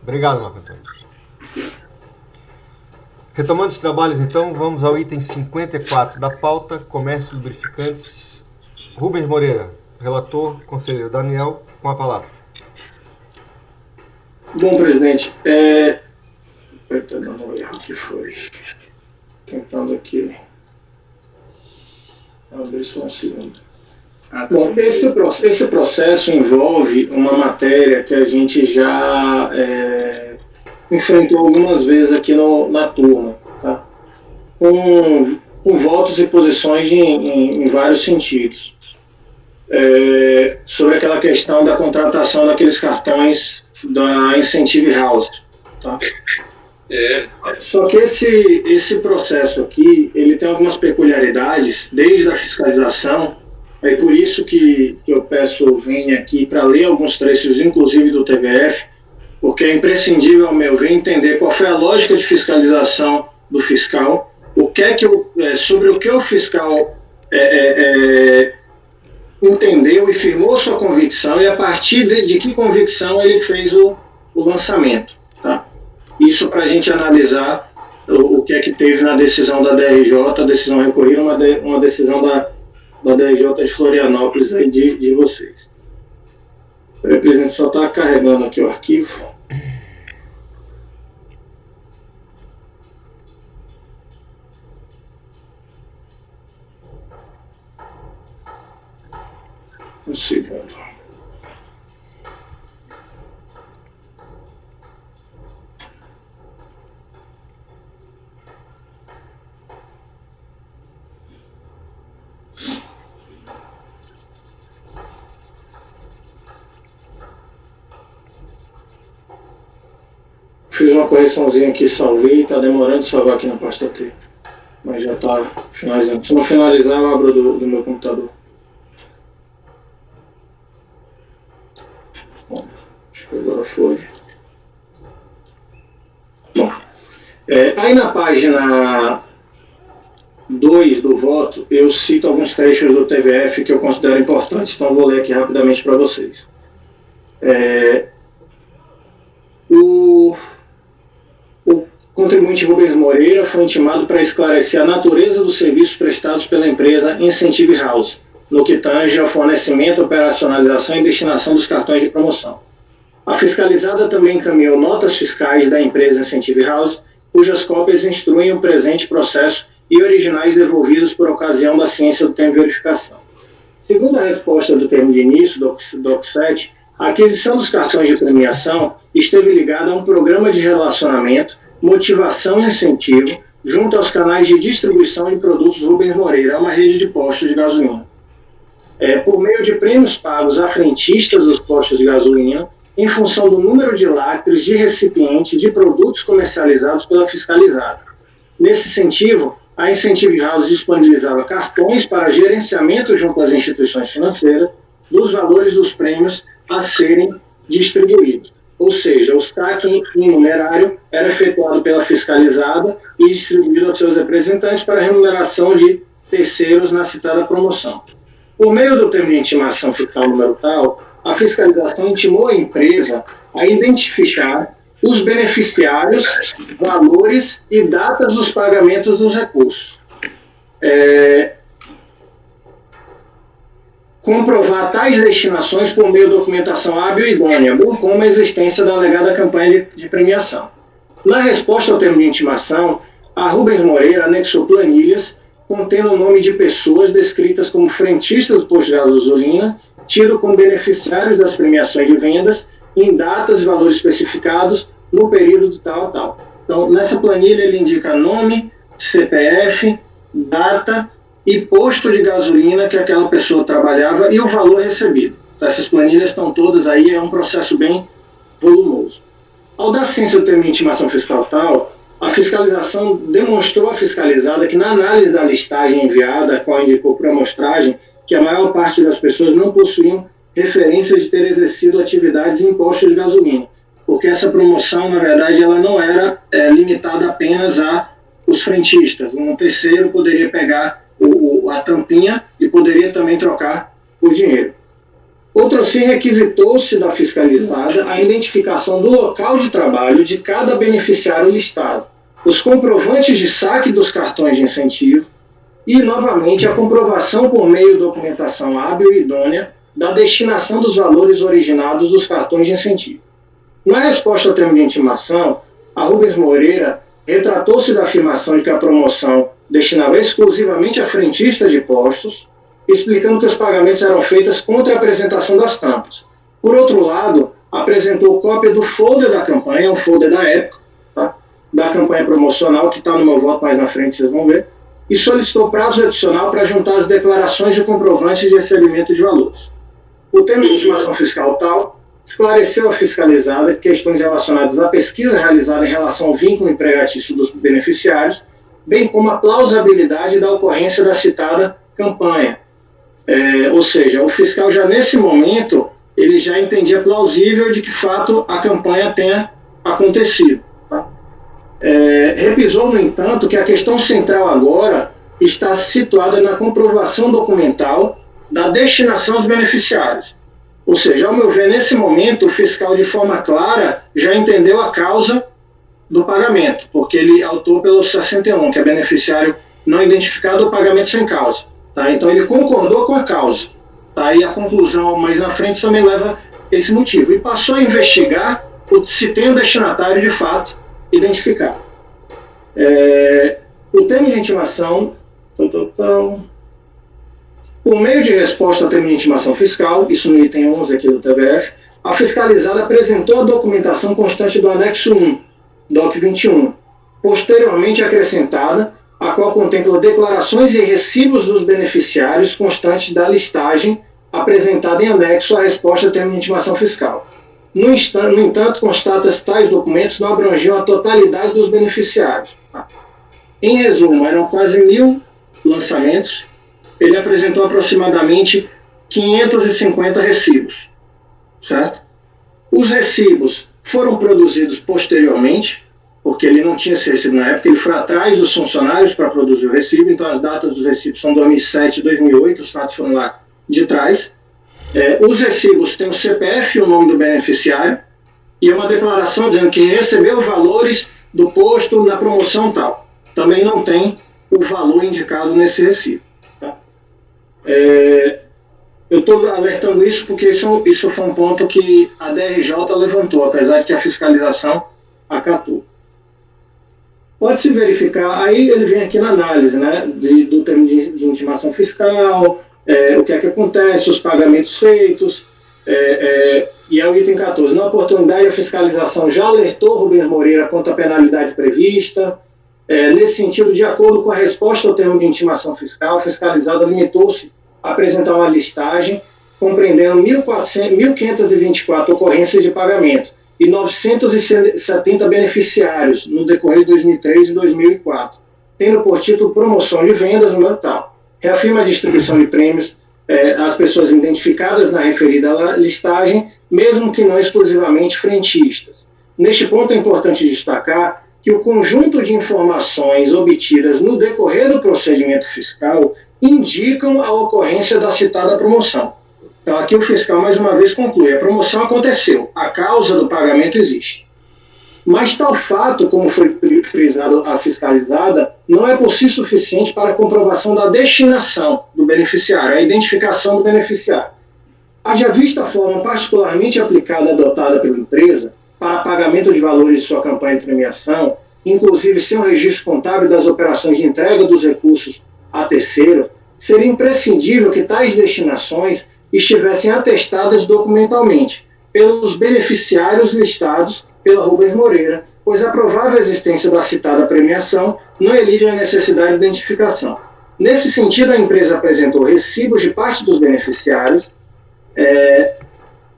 Obrigado, Marco Antônio. Retomando os trabalhos, então, vamos ao item 54 da pauta, comércio de lubrificantes. Rubens Moreira, relator, conselheiro Daniel, com a palavra. Bom, presidente, Perdão, o erro que foi. Tentando aqui. Talvez só um segundo. Bom, esse processo envolve uma matéria que a gente já enfrentou algumas vezes aqui na turma, tá? Com votos e posições em vários sentidos. Sobre aquela questão da contratação daqueles cartões da Incentive House, tá? Só que esse processo aqui, ele tem algumas peculiaridades, desde a fiscalização. É por isso que eu peço venha aqui para ler alguns trechos, inclusive do TVF, porque é imprescindível, ao meu ver, entender qual foi a lógica de fiscalização do fiscal, sobre o que o fiscal entendeu e firmou sua convicção, e a partir de que convicção ele fez o lançamento. Tá? Isso para a gente analisar o que é que teve na decisão da DRJ, a decisão recorrida, uma decisão da DRJ de Florianópolis aí de vocês. O presidente só está carregando aqui o arquivo. Um segundo. Fiz uma correçãozinha aqui, salvei, está demorando de salvar aqui na pasta T. Mas já está finalizando. Se não finalizar, eu abro do meu computador. Bom, acho que agora foi. Bom, aí na página 2 do voto, eu cito alguns trechos do TVF que eu considero importantes, então vou ler aqui rapidamente para vocês. O contribuinte Rubens Moreira foi intimado para esclarecer a natureza dos serviços prestados pela empresa Incentive House, no que tange ao fornecimento, operacionalização e destinação dos cartões de promoção. A fiscalizada também encaminhou notas fiscais da empresa Incentive House, cujas cópias instruem o presente processo e originais devolvidos por ocasião da ciência do termo de verificação. Segundo a resposta do termo de início do DOC 7, a aquisição dos cartões de premiação esteve ligada a um programa de relacionamento, motivação e incentivo junto aos canais de distribuição de produtos Rubens Moreira, uma rede de postos de gasolina. Por meio de prêmios pagos a frentistas dos postos de gasolina, em função do número de lacres de recipiente de produtos comercializados pela fiscalizada. Nesse incentivo, a Incentive House disponibilizava cartões para gerenciamento junto às instituições financeiras dos valores dos prêmios a serem distribuídos. Ou seja, o saque em numerário era efetuado pela fiscalizada e distribuído aos seus representantes para remuneração de terceiros na citada promoção. Por meio do termo de intimação fiscal número tal, a fiscalização intimou a empresa a identificar os beneficiários, valores e datas dos pagamentos dos recursos. Comprovar tais destinações por meio de documentação hábil e idônea, bem como a existência da alegada campanha de premiação. Na resposta ao termo de intimação, a Rubens Moreira anexou planilhas contendo o nome de pessoas descritas como frentistas do posto de gasolina, tido como beneficiários das premiações de vendas, em datas e valores especificados no período tal a tal. Então, nessa planilha ele indica nome, CPF, data e posto de gasolina que aquela pessoa trabalhava e o valor recebido. Essas planilhas estão todas aí, é um processo bem volumoso. Ao dar ciência do termo de intimação fiscal tal, a fiscalização demonstrou à fiscalizada que na análise da listagem enviada, a qual indicou por amostragem que a maior parte das pessoas não possuíam referência de ter exercido atividades em postos de gasolina, porque essa promoção, na verdade, ela não era limitada apenas a os frentistas. Um terceiro poderia pegar a tampinha e poderia também trocar por dinheiro. Outrossim, requisitou-se da fiscalizada a identificação do local de trabalho de cada beneficiário listado, os comprovantes de saque dos cartões de incentivo e, novamente, a comprovação por meio de documentação hábil e idônea da destinação dos valores originados dos cartões de incentivo. Na resposta ao termo de intimação, a Rubens Moreira retratou-se da afirmação de que a promoção destinava exclusivamente a frentistas de postos, explicando que os pagamentos eram feitos contra a apresentação das tampas. Por outro lado, apresentou cópia do folder da campanha, um folder da época, tá? Da campanha promocional, que está no meu voto mais na frente, vocês vão ver, e solicitou prazo adicional para juntar as declarações de comprovantes de recebimento de valores. O termo de intimação fiscal tal esclareceu à fiscalizada questões relacionadas à pesquisa realizada em relação ao vínculo empregatício dos beneficiários, bem como a plausibilidade da ocorrência da citada campanha. Ou seja, o fiscal já nesse momento, ele já entendia plausível de que fato a campanha tenha acontecido. Tá? Repisou, no entanto, que a questão central agora está situada na comprovação documental da destinação dos beneficiários. Ou seja, ao meu ver, nesse momento, o fiscal, de forma clara, já entendeu a causa do pagamento, porque ele autuou pelo 61, que é beneficiário não identificado ou pagamento sem causa. Tá? Então, ele concordou com a causa. Tá? E a conclusão mais na frente também leva esse motivo. E passou a investigar se tem o destinatário, de fato, identificado. O termo de intimação... Por meio de resposta ao termo de intimação fiscal, isso no item 11 aqui do TBF, a fiscalizada apresentou a documentação constante do anexo 1, DOC 21, posteriormente acrescentada, a qual contempla declarações e recibos dos beneficiários constantes da listagem apresentada em anexo à resposta ao termo de intimação fiscal. No entanto, constata-se tais documentos não abrangiam a totalidade dos beneficiários. Em resumo, eram quase 1.000 lançamentos. Ele apresentou aproximadamente 550 recibos, certo? Os recibos foram produzidos posteriormente, porque ele não tinha esse recibo na época, ele foi atrás dos funcionários para produzir o recibo, então as datas dos recibos são 2007 e 2008, os fatos foram lá de trás. Os recibos têm o CPF e o nome do beneficiário, e é uma declaração dizendo que recebeu valores do posto na promoção tal. Também não tem o valor indicado nesse recibo. Eu estou alertando isso porque isso foi um ponto que a DRJ levantou, apesar de que a fiscalização acatou. Pode-se verificar, aí ele vem aqui na análise, né, do termo de intimação fiscal, o que é que acontece, os pagamentos feitos, e é o item 14. Na oportunidade, a fiscalização já alertou Rubens Moreira quanto à penalidade prevista. Nesse sentido, de acordo com a resposta ao termo de intimação fiscal, a fiscalizada limitou-se a apresentar uma listagem compreendendo 1.524 ocorrências de pagamento e 970 beneficiários no decorrer de 2003 e 2004, tendo por título promoção de vendas, número tal. Reafirma a distribuição de prêmios às pessoas identificadas na referida listagem, mesmo que não exclusivamente frentistas. Neste ponto é importante destacar que o conjunto de informações obtidas no decorrer do procedimento fiscal indicam a ocorrência da citada promoção. Então, aqui o fiscal, mais uma vez, conclui: a promoção aconteceu, a causa do pagamento existe. Mas tal fato, como foi frisado a fiscalizada, não é por si suficiente para a comprovação da destinação do beneficiário, a identificação do beneficiário. Haja vista a forma particularmente aplicada e adotada pela empresa para pagamento de valores de sua campanha de premiação, inclusive sem o registro contábil das operações de entrega dos recursos a terceiro, seria imprescindível que tais destinações estivessem atestadas documentalmente pelos beneficiários listados pela Rubens Moreira, pois a provável existência da citada premiação não elige a necessidade de identificação. Nesse sentido, a empresa apresentou recibos de parte dos beneficiários,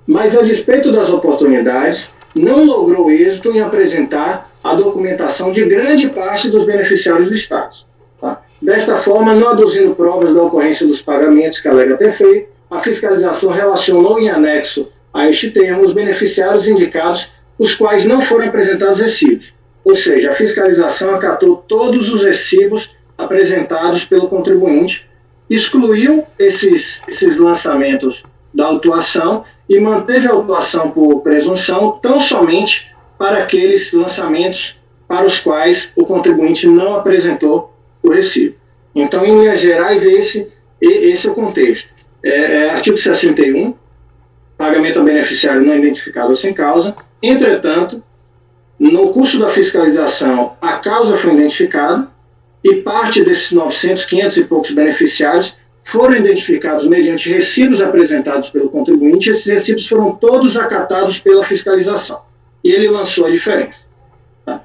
mas, a despeito das oportunidades, não logrou êxito em apresentar a documentação de grande parte dos beneficiários listados. Tá? Desta forma, não aduzindo provas da ocorrência dos pagamentos que alega ter feito, a fiscalização relacionou em anexo a este termo os beneficiários indicados, os quais não foram apresentados recibos. Ou seja, a fiscalização acatou todos os recibos apresentados pelo contribuinte, excluiu esses lançamentos da autuação e manteve a autuação por presunção tão somente para aqueles lançamentos para os quais o contribuinte não apresentou o recibo. Então, em linhas gerais, esse é o contexto. Artigo 61, pagamento ao beneficiário não identificado ou sem causa. Entretanto, no curso da fiscalização, a causa foi identificada e parte desses 900, 500 e poucos beneficiários foram identificados mediante recibos apresentados pelo contribuinte. Esses recibos foram todos acatados pela fiscalização e ele lançou a diferença. Tá?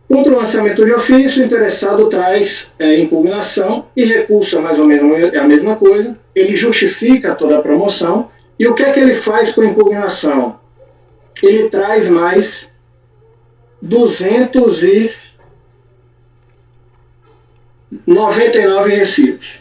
Contra o lançamento de ofício, o interessado traz impugnação e recurso, mais ou menos é a mesma coisa. Ele justifica toda a promoção. E o que é que ele faz com a impugnação? Ele traz mais 299 recibos.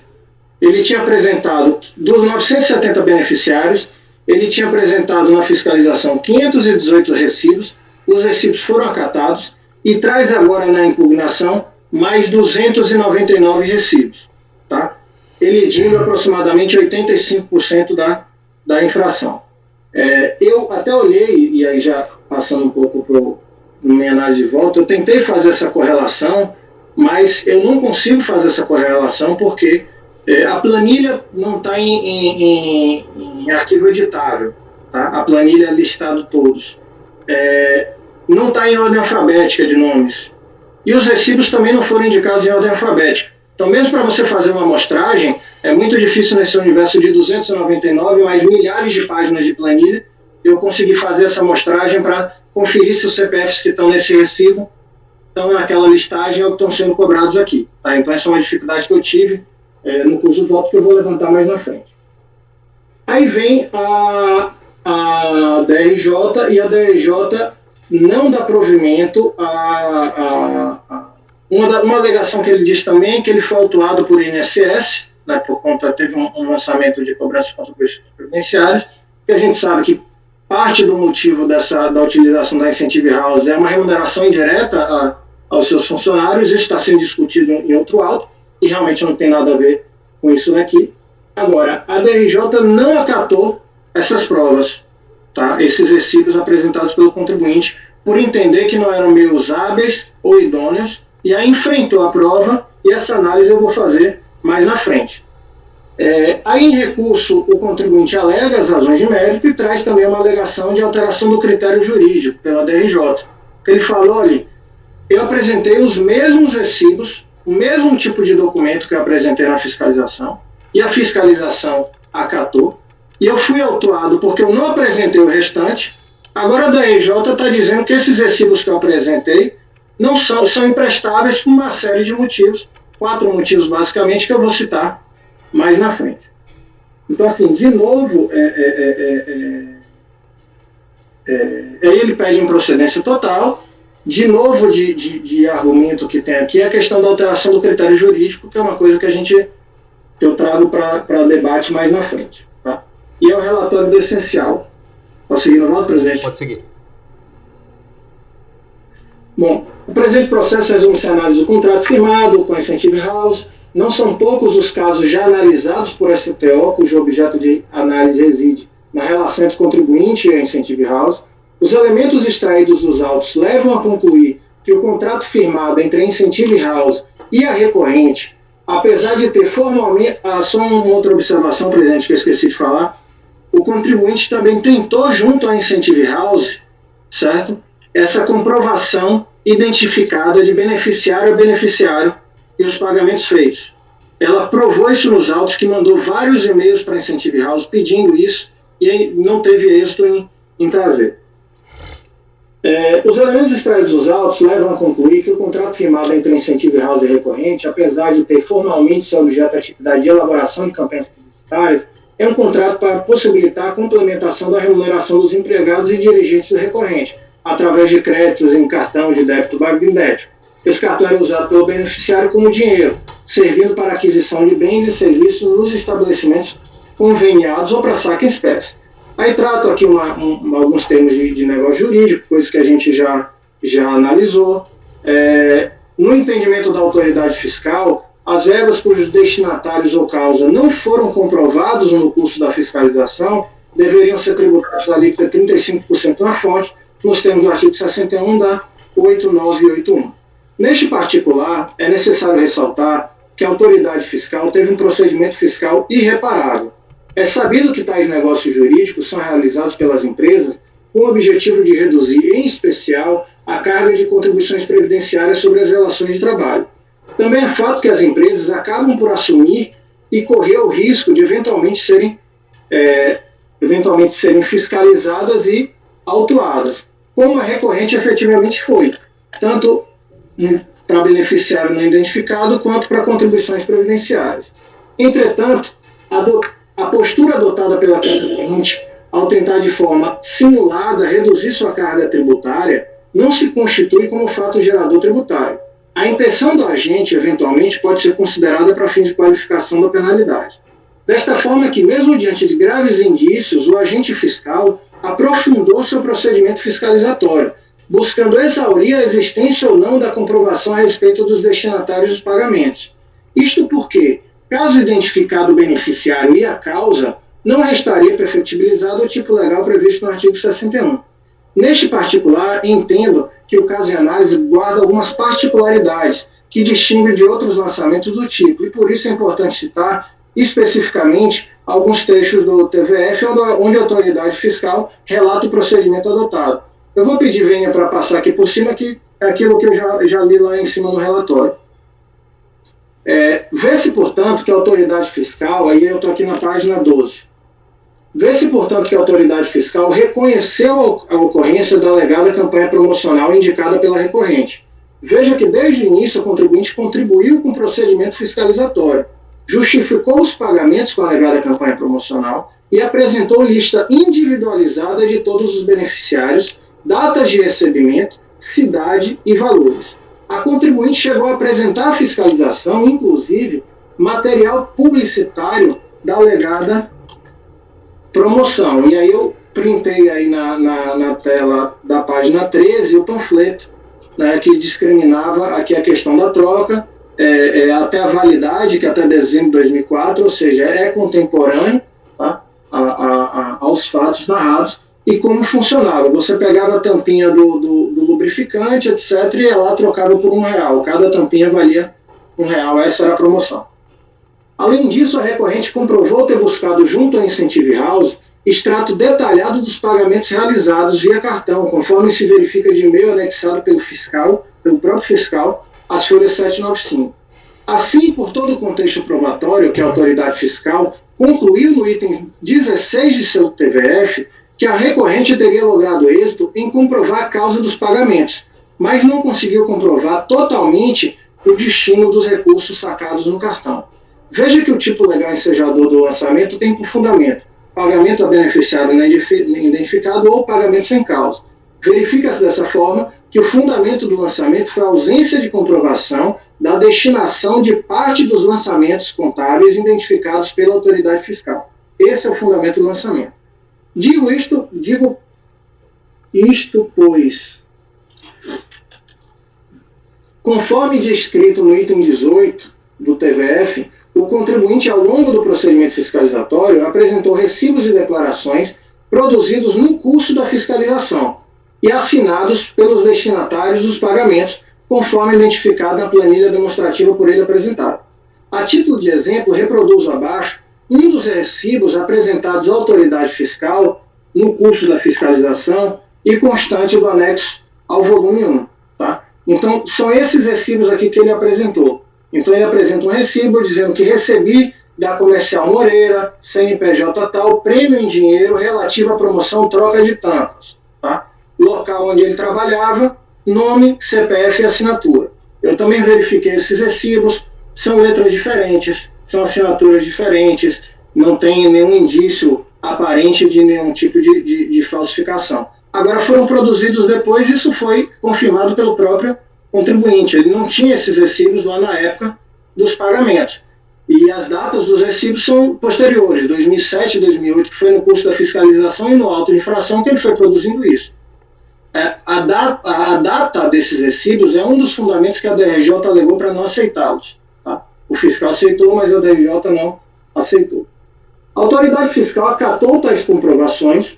Ele tinha apresentado, dos 970 beneficiários, ele tinha apresentado na fiscalização 518 recibos, os recibos foram acatados, e traz agora na impugnação mais 299 recibos, tá? Elidindo aproximadamente 85% da infração. Eu até olhei, e aí já passando um pouco para minha análise de volta, eu tentei fazer essa correlação, mas eu não consigo fazer essa correlação porque a planilha não está em arquivo editável, tá? A planilha é listado todos. Não está em ordem alfabética de nomes. E os recibos também não foram indicados em ordem alfabética. Então, mesmo para você fazer uma amostragem, é muito difícil nesse universo de 299, mais milhares de páginas de planilha, eu consegui fazer essa amostragem para conferir se os CPFs que estão nesse recibo estão naquela listagem ou estão sendo cobrados aqui. Tá? Então, essa é uma dificuldade que eu tive no curso do voto, que eu vou levantar mais na frente. Aí vem a DRJ, e a DRJ não dá provimento uma alegação que ele diz também, que ele foi autuado por INSS, né, por conta, teve um lançamento de cobrança de contribuições previdenciárias, que a gente sabe que parte do motivo da utilização da Incentive House é uma remuneração indireta aos seus funcionários. Isso está sendo discutido em outro auto, e realmente não tem nada a ver com isso daqui. Agora, a DRJ não acatou essas provas, tá? Esses recibos apresentados pelo contribuinte, por entender que não eram meio usáveis ou idôneos, e aí enfrentou a prova, e essa análise eu vou fazer mais na frente. Aí, em recurso, o contribuinte alega as razões de mérito e traz também uma alegação de alteração do critério jurídico pela DRJ. Ele falou, olha, eu apresentei os mesmos recibos, o mesmo tipo de documento que eu apresentei na fiscalização, e a fiscalização acatou, e eu fui autuado porque eu não apresentei o restante. Agora a DRJ está dizendo que esses recibos que eu apresentei não são imprestáveis por uma série de motivos, 4 motivos basicamente, que eu vou citar mais na frente. Então, assim, de novo, ele pede improcedência total. De novo, de argumento que tem aqui, a questão da alteração do critério jurídico, que é uma coisa que eu trago para debate mais na frente. Tá? E é o relatório do essencial. Posso seguir no voto, presidente? Pode seguir. Bom, o presente processo resume-se a análise do contrato firmado com a Incentive House. Não são poucos os casos já analisados por STO, cujo objeto de análise reside na relação entre o contribuinte e a Incentive House. Os elementos extraídos dos autos levam a concluir que o contrato firmado entre a Incentive House e a recorrente, apesar de ter formalmente... só uma outra observação, presidente, que eu esqueci de falar. O contribuinte também tentou, junto à Incentive House, certo? Essa comprovação identificada de beneficiário a beneficiário e os pagamentos feitos. Ela provou isso nos autos, que mandou vários e-mails para a Incentive House pedindo isso, e não teve êxito em trazer. Os elementos extraídos dos autos levam a concluir que o contrato firmado entre a Incentive House e a recorrente, apesar de ter formalmente seu objeto a atividade de elaboração de campanhas publicitárias, é um contrato para possibilitar a complementação da remuneração dos empregados e dirigentes do recorrente, através de créditos em cartão de débito bagdético. Esse cartão era usado pelo beneficiário como dinheiro, servindo para aquisição de bens e serviços nos estabelecimentos conveniados ou para saque em espécie. Aí trato aqui alguns termos de negócio jurídico, coisas que a gente já analisou. No entendimento da autoridade fiscal, as verbas cujos destinatários ou causa não foram comprovados no curso da fiscalização deveriam ser tributados a alíquota de 35% na fonte, nos termos do artigo 61 da 8981. Neste particular, é necessário ressaltar que a autoridade fiscal teve um procedimento fiscal irreparável. É sabido que tais negócios jurídicos são realizados pelas empresas com o objetivo de reduzir, em especial, a carga de contribuições previdenciárias sobre as relações de trabalho. Também é fato que as empresas acabam por assumir e correr o risco de eventualmente serem fiscalizadas e autuadas, como a recorrente efetivamente foi, tanto para beneficiário não identificado quanto para contribuições previdenciárias. Entretanto, a postura adotada pela contribuinte, ao tentar de forma simulada reduzir sua carga tributária, não se constitui como fato gerador tributário. A intenção do agente, eventualmente, pode ser considerada para fins de qualificação da penalidade. Desta forma que, mesmo diante de graves indícios, o agente fiscal aprofundou seu procedimento fiscalizatório, buscando exaurir a existência ou não da comprovação a respeito dos destinatários dos pagamentos. Isto porque, caso identificado o beneficiário e a causa, não restaria perfectibilizado o tipo legal previsto no artigo 61. Neste particular, entendo que o caso em análise guarda algumas particularidades que distinguem de outros lançamentos do tipo, e por isso é importante citar especificamente alguns trechos do TVF onde a autoridade fiscal relata o procedimento adotado. Eu vou pedir, Vênia, para passar aqui por cima que é aquilo que eu já li lá em cima no relatório. Vê-se, portanto, que a autoridade fiscal, aí eu estou aqui na página 12, vê-se, portanto, que a autoridade fiscal reconheceu a ocorrência da alegada campanha promocional indicada pela recorrente. Veja que, desde o início, a contribuinte contribuiu com o procedimento fiscalizatório, justificou os pagamentos com a alegada campanha promocional e apresentou lista individualizada de todos os beneficiários, datas de recebimento, cidade e valores. A contribuinte chegou a apresentar à fiscalização, inclusive, material publicitário da alegada promoção. E aí eu printei aí na tela da página 13 o panfleto, né, que discriminava aqui a questão da troca, até a validade, que é até dezembro de 2004, ou seja, é contemporâneo, tá, aos fatos narrados, e como funcionava. Você pegava a tampinha do lubrificante, etc., e ela trocava por R$1. Cada tampinha valia R$1, essa era a promoção. Além disso, a recorrente comprovou ter buscado junto à Incentive House extrato detalhado dos pagamentos realizados via cartão, conforme se verifica de e-mail anexado pelo próprio fiscal, às folhas 795. Assim, por todo o contexto probatório que a autoridade fiscal concluiu no item 16 de seu TVF que a recorrente teria logrado êxito em comprovar a causa dos pagamentos, mas não conseguiu comprovar totalmente o destino dos recursos sacados no cartão. Veja que o tipo legal ensejador do lançamento tem por fundamento pagamento a beneficiário não identificado ou pagamento sem causa. Verifica-se dessa forma que o fundamento do lançamento foi a ausência de comprovação da destinação de parte dos lançamentos contábeis identificados pela autoridade fiscal. Esse é o fundamento do lançamento. Digo isto, pois, conforme descrito no item 18 do TVF, o contribuinte, ao longo do procedimento fiscalizatório, apresentou recibos e declarações produzidos no curso da fiscalização e assinados pelos destinatários dos pagamentos, conforme identificado na planilha demonstrativa por ele apresentada. A título de exemplo, reproduzo abaixo um dos recibos apresentados à autoridade fiscal no curso da fiscalização e constante do anexo ao volume 1. Tá? Então, são esses recibos aqui que ele apresentou. Então, ele apresenta um recibo dizendo que recebi da Comercial Moreira, CNPJ tal, prêmio em dinheiro relativo à promoção troca de tampas. Tá? Local onde ele trabalhava, nome, CPF e assinatura. Eu também verifiquei esses recibos, são letras diferentes, são assinaturas diferentes, não tem nenhum indício aparente de nenhum tipo de falsificação. Agora, foram produzidos depois, isso foi confirmado pelo próprio contribuinte. Ele não tinha esses recibos lá na época dos pagamentos. E as datas dos recibos são posteriores, 2007 e 2008, que foi no curso da fiscalização e no auto de infração que ele foi produzindo isso. A data desses recibos é um dos fundamentos que a DRJ alegou para não aceitá-los. Tá? O fiscal aceitou, mas a DRJ não aceitou. A autoridade fiscal acatou tais comprovações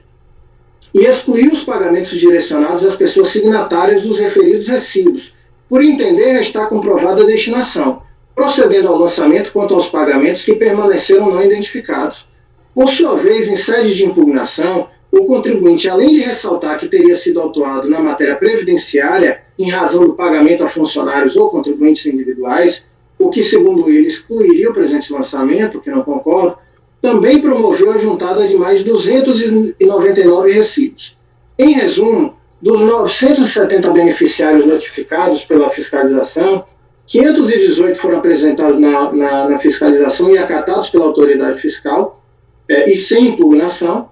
e excluiu os pagamentos direcionados às pessoas signatárias dos referidos recibos, por entender estar comprovada a destinação, procedendo ao lançamento quanto aos pagamentos que permaneceram não identificados. Por sua vez, em sede de impugnação, o contribuinte, além de ressaltar que teria sido autuado na matéria previdenciária em razão do pagamento a funcionários ou contribuintes individuais, o que, segundo ele, excluiria o presente lançamento, que não concordo, também promoveu a juntada de mais 299 recibos. Em resumo, dos 970 beneficiários notificados pela fiscalização, 518 foram apresentados na fiscalização e acatados pela autoridade fiscal, e sem impugnação,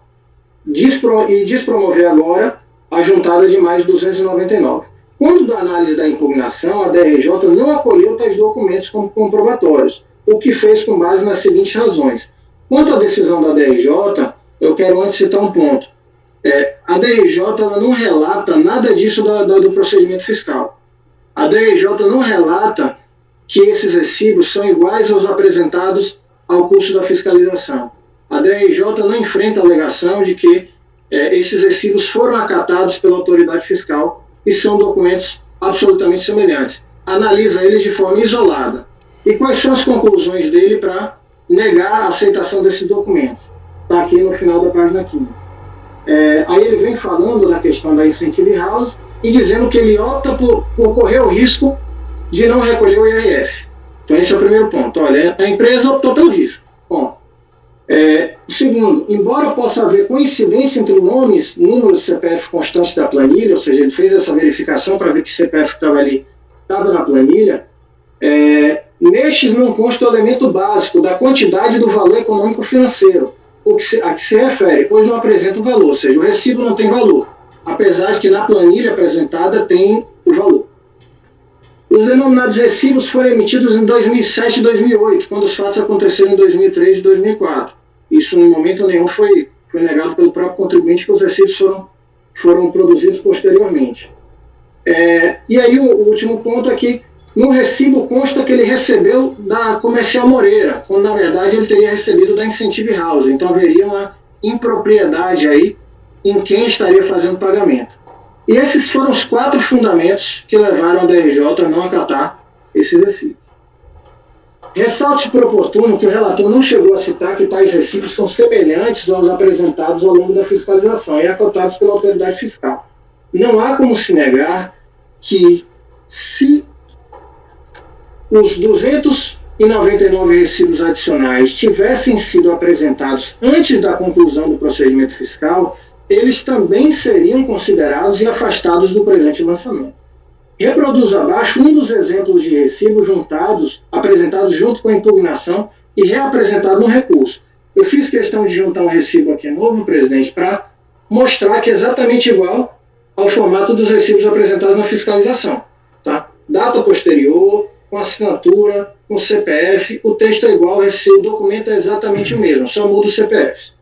e despromover agora a juntada de mais 299. Quando da análise da impugnação, a DRJ não acolheu tais documentos como comprobatórios, o que fez com base nas seguintes razões. Quanto à decisão da DRJ, eu quero antes citar um ponto. A DRJ ela não relata nada disso do procedimento fiscal. A DRJ não relata que esses recibos são iguais aos apresentados ao curso da fiscalização. A DRJ não enfrenta a alegação de que esses recibos foram acatados pela autoridade fiscal e são documentos absolutamente semelhantes. Analisa eles de forma isolada. E quais são as conclusões dele para negar a aceitação desses documentos? Está aqui no final da página 15. Aí ele vem falando da questão da Incentive House e dizendo que ele opta por correr o risco de não recolher o IRF. Então esse é o primeiro ponto. Olha, a empresa optou pelo risco. Bom, segundo, embora possa haver coincidência entre nomes, números de CPF constantes da planilha, ou seja, ele fez essa verificação para ver que o CPF que estava ali estava na planilha, nestes não consta o elemento básico da quantidade do valor econômico financeiro a que se refere, pois não apresenta o valor, ou seja, o recibo não tem valor, apesar de que na planilha apresentada tem o valor. Os denominados recibos foram emitidos em 2007 e 2008, quando os fatos aconteceram em 2003 e 2004. Isso, em momento nenhum, foi negado pelo próprio contribuinte, que os recibos foram produzidos posteriormente. E aí o último ponto é que no recibo consta que ele recebeu da Comercial Moreira, quando na verdade ele teria recebido da Incentive House. Então haveria uma impropriedade aí em quem estaria fazendo o pagamento. E esses foram os 4 fundamentos que levaram a DRJ a não acatar esses recibos. Ressalte por oportuno que o relator não chegou a citar que tais recibos são semelhantes aos apresentados ao longo da fiscalização e acotados pela autoridade fiscal. Não há como se negar que, se os 299 recibos adicionais tivessem sido apresentados antes da conclusão do procedimento fiscal, eles também seriam considerados e afastados do presente lançamento. Reproduzo abaixo um dos exemplos de recibos apresentados junto com a impugnação e reapresentado no recurso. Eu fiz questão de juntar um recibo aqui novo, presidente, para mostrar que é exatamente igual ao formato dos recibos apresentados na fiscalização. Tá? Data posterior, com assinatura, com CPF, o texto é igual, o documento é exatamente o mesmo, só muda o CPF.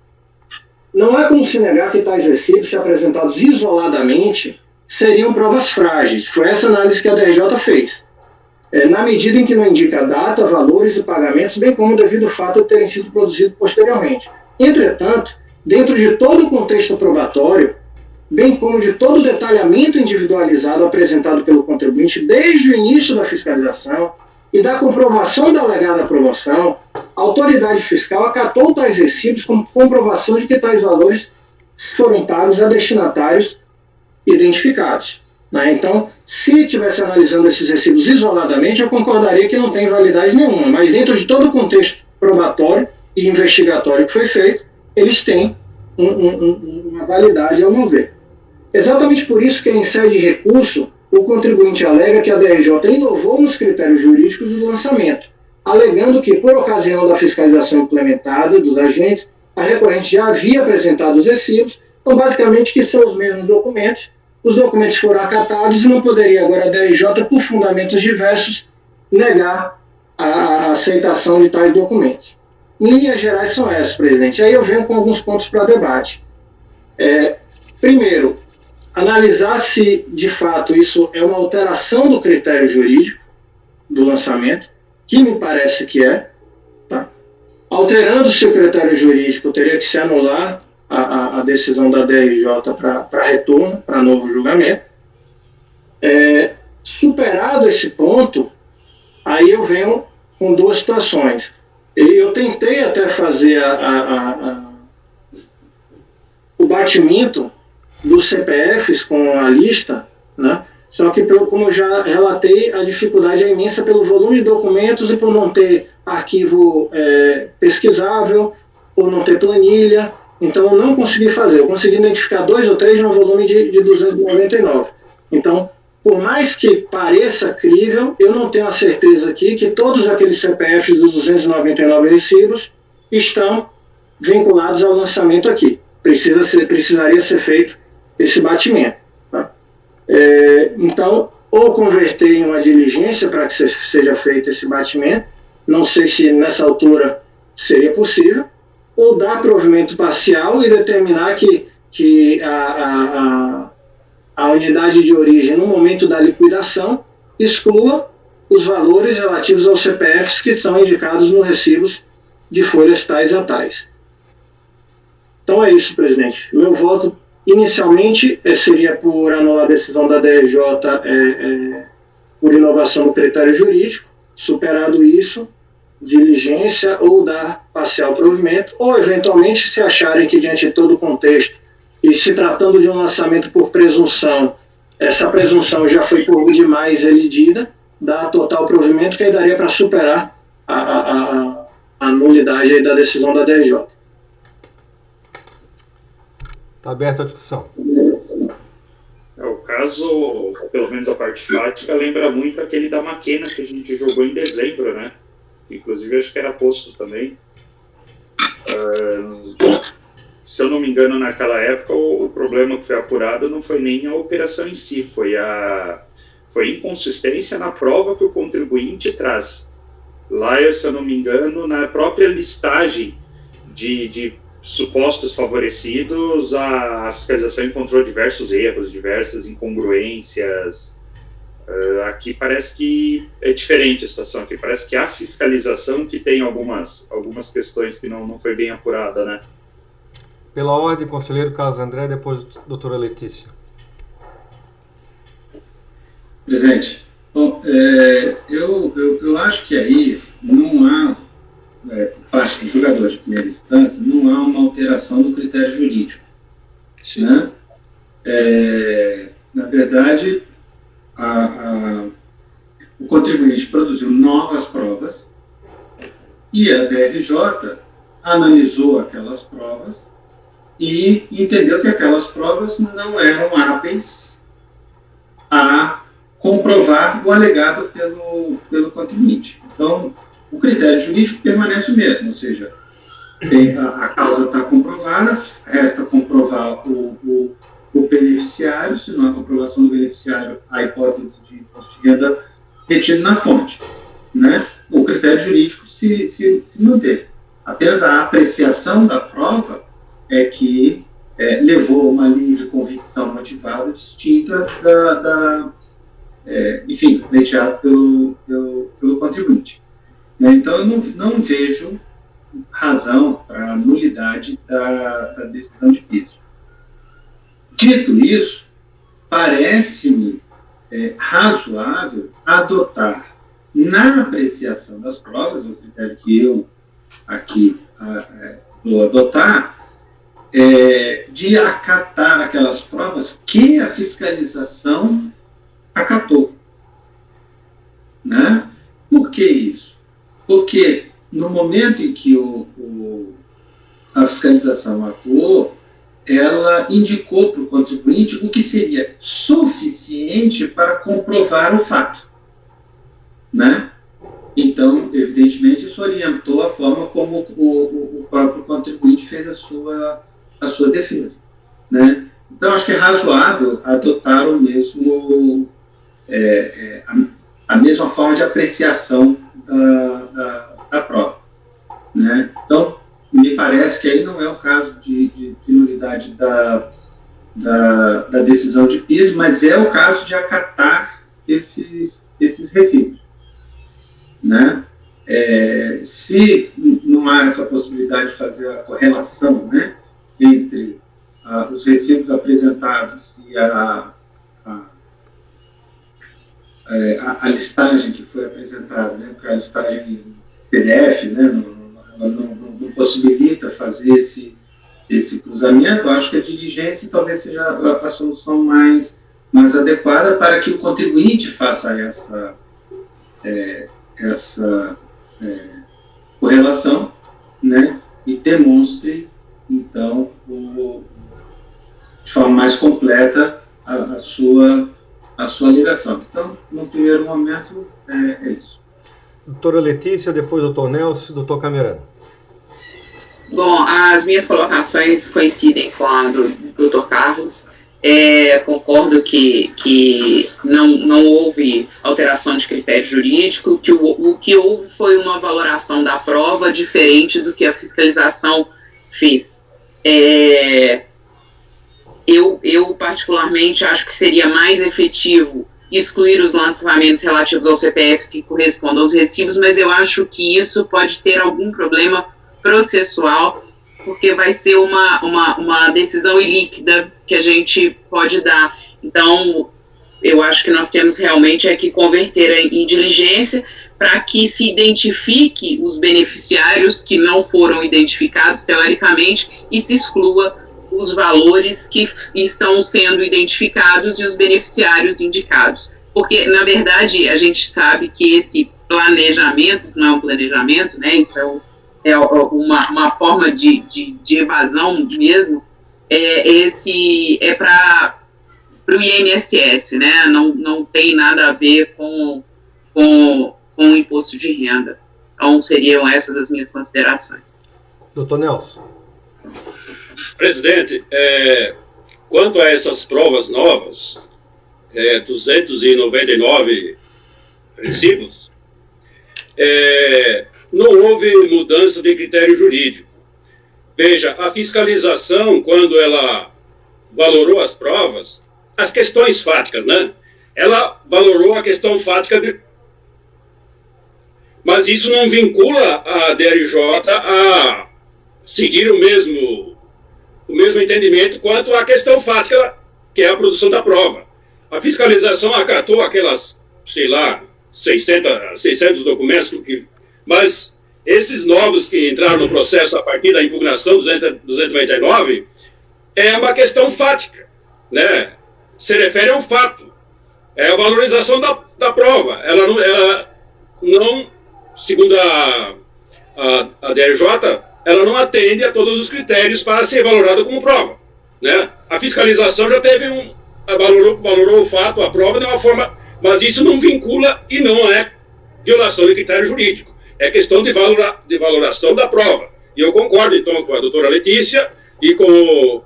Não há como se negar que tais recibos, se apresentados isoladamente, seriam provas frágeis. Foi essa análise que a DRJ fez. Na medida em que não indica data, valores e pagamentos, bem como devido ao fato de terem sido produzidos posteriormente. Entretanto, dentro de todo o contexto probatório, bem como de todo o detalhamento individualizado apresentado pelo contribuinte desde o início da fiscalização e da comprovação da alegada promoção, a autoridade fiscal acatou tais recibos como comprovação de que tais valores foram pagos a destinatários identificados. Então, se estivesse analisando esses recibos isoladamente, eu concordaria que não tem validade nenhuma, mas dentro de todo o contexto probatório e investigatório que foi feito, eles têm uma validade, ao meu ver. Exatamente por isso que, em sede de recurso, o contribuinte alega que a DRJ inovou nos critérios jurídicos do lançamento, alegando que, por ocasião da fiscalização implementada dos agentes, a recorrente já havia apresentado os recibos, então, basicamente, que são os mesmos documentos, os documentos foram acatados e não poderia agora a DRJ, por fundamentos diversos, negar a aceitação de tais documentos. Em linhas gerais são essas, presidente. Aí eu venho com alguns pontos para debate. Primeiro, analisar se, de fato, isso é uma alteração do critério jurídico do lançamento. que me parece que é, tá? Alterando-se o critério jurídico, teria que se anular a decisão da DRJ para retorno, para novo julgamento. Superado esse ponto, aí eu venho com duas situações. Eu tentei até fazer o batimento dos CPFs com a lista, né? Só que, como eu já relatei, a dificuldade é imensa pelo volume de documentos e por não ter arquivo pesquisável, por não ter planilha. Então, eu não consegui fazer. Eu consegui identificar 2 ou 3 no volume de 299. Então, por mais que pareça crível, eu não tenho a certeza aqui que todos aqueles CPFs dos 299 recibos estão vinculados ao lançamento aqui. Precisaria ser feito esse batimento. Tá? Então, ou converter em uma diligência para que seja feito esse batimento, não sei se nessa altura seria possível, ou dar provimento parcial e determinar que a unidade de origem, no momento da liquidação, exclua os valores relativos aos CPFs que estão indicados nos recibos de folhas tais a tais. Então é isso, presidente. Meu voto, inicialmente, seria por anular a decisão da DRJ por inovação do critério jurídico. Superado isso, diligência ou dar parcial provimento, ou, eventualmente, se acharem que, diante de todo o contexto, e se tratando de um lançamento por presunção, essa presunção já foi por demais elidida, dá total provimento, que aí daria para superar a nulidade aí da decisão da DRJ. Está aberta a discussão. O caso, pelo menos a parte fática, lembra muito aquele da Maquena que a gente jogou em dezembro, né? Inclusive, acho que era posto também. Se eu não me engano, naquela época, o problema que foi apurado não foi nem a operação em si, foi a inconsistência na prova que o contribuinte traz. Lá, se eu não me engano, na própria listagem de supostos favorecidos, a fiscalização encontrou diversos erros, diversas incongruências. Aqui parece que é diferente a situação. Aqui parece que a fiscalização que tem algumas questões que não foi bem apurada, né? Pela ordem, conselheiro Carlos André, depois doutora Letícia. Presidente, bom, eu acho que aí não há, por parte do julgador de primeira instância, não há uma alteração do critério jurídico. Sim. Né? Na verdade, o contribuinte produziu novas provas e a DRJ analisou aquelas provas e entendeu que aquelas provas não eram hábeis a comprovar o alegado pelo contribuinte. Então, o critério jurídico permanece o mesmo, ou seja, a causa está comprovada, resta comprovar o beneficiário, se não há comprovação do beneficiário, a hipótese de imposto de renda retido na fonte. Né? O critério jurídico se manteve. Apenas a apreciação da prova é que levou a uma livre convicção motivada distinta enfim, pleiteada pelo contribuinte. Né? Então, eu não vejo razão para a nulidade da decisão de piso. Dito isso, parece-me razoável adotar, na apreciação das provas, o critério que eu aqui vou adotar, de acatar aquelas provas que a fiscalização acatou. Né? Por que isso? Porque no momento em que a fiscalização atuou, ela indicou para o contribuinte o que seria suficiente para comprovar o fato. Né? Então, evidentemente, isso orientou a forma como o próprio contribuinte fez a sua defesa. Né? Então, acho que é razoável adotar o mesmo, a mesma forma de apreciação da prova. Né? Então, me parece que aí não é o caso de nulidade da decisão de piso, mas é o caso de acatar esses recibos. Né? Se não há essa possibilidade de fazer a correlação, né, entre os recibos apresentados e a listagem que foi apresentada, né, porque a listagem PDF, né, não possibilita fazer esse cruzamento. Eu acho que a diligência talvez seja a solução mais adequada para que o contribuinte faça essa correlação, né, e demonstre, então, de forma mais completa a sua ligação. Então, no primeiro momento, é isso. Doutora Letícia, depois doutor Nelson, doutor Camerano. Bom, as minhas colocações coincidem com a do doutor Carlos. Concordo que não houve alteração de critério jurídico, que o que houve foi uma valoração da prova diferente do que a fiscalização fez. Eu particularmente acho que seria mais efetivo excluir os lançamentos relativos aos CPFs que correspondam aos recibos, mas eu acho que isso pode ter algum problema processual, porque vai ser uma decisão ilíquida que a gente pode dar. Então, eu acho que nós temos realmente que converter em diligência para que se identifique os beneficiários que não foram identificados, teoricamente, e se exclua os valores que estão sendo identificados e os beneficiários indicados. Porque, na verdade, a gente sabe que esse planejamento, isso não é um planejamento, né? Isso é uma forma de evasão mesmo, para o INSS, né? Não tem nada a ver com o imposto de renda. Então, seriam essas as minhas considerações. Doutor Nelson. Presidente, quanto a essas provas novas, 299 recibos, não houve mudança de critério jurídico. Veja, a fiscalização, quando ela valorou as provas, as questões fáticas, né? Ela valorou a questão fática, mas isso não vincula a DRJ a seguir o mesmo entendimento quanto à questão fática, que é a produção da prova. A fiscalização acatou aquelas, 600 documentos, mas esses novos que entraram no processo a partir da impugnação 299 é uma questão fática, né? Se refere a um fato. É a valorização da prova. Ela não, segundo a DRJ, ela não atende a todos os critérios para ser valorada como prova, né? A fiscalização já teve valorou o fato, a prova de uma forma, mas isso não vincula e não é violação de critério jurídico. É questão de valoração da prova. E eu concordo, então, com a doutora Letícia e com o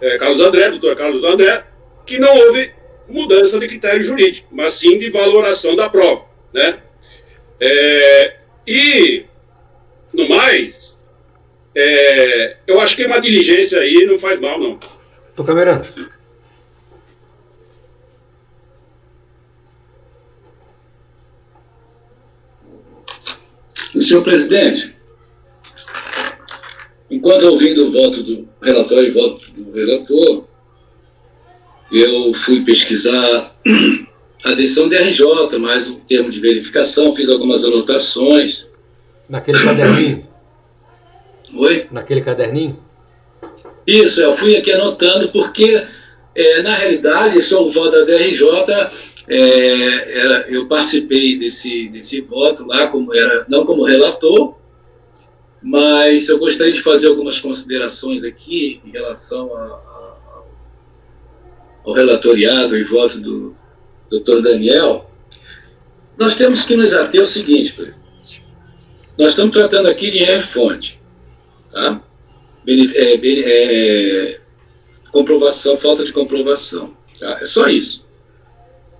doutor Carlos André, que não houve mudança de critério jurídico, mas sim de valoração da prova, né? E, no mais, eu acho que uma diligência aí não faz mal, não. Tô camerando. Senhor presidente, enquanto ouvindo o voto do relatório e voto do relator, eu fui pesquisar a decisão DRJ, mais um termo de verificação, fiz algumas anotações. Naquele caderninho? Oi? Naquele caderninho? Isso, eu fui aqui anotando porque, na realidade, só o voto da DRJ, eu participei desse voto lá, não como relator, mas eu gostaria de fazer algumas considerações aqui em relação ao relatoriado e voto do Dr. Daniel. Nós temos que nos ater ao seguinte, presidente. Nós estamos tratando aqui de R-fonte, tá? Comprovação, falta de comprovação. Tá? É só isso.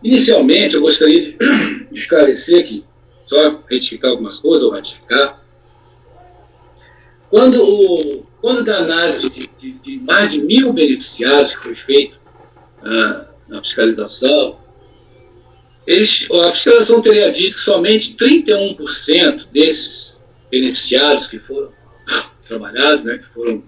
Inicialmente, eu gostaria de esclarecer aqui, só retificar algumas coisas, ou ratificar. Quando da análise de mais de 1.000 beneficiários que foi feito na fiscalização, a fiscalização teria dito que somente 31% desses beneficiários que foram trabalhados, né, que foram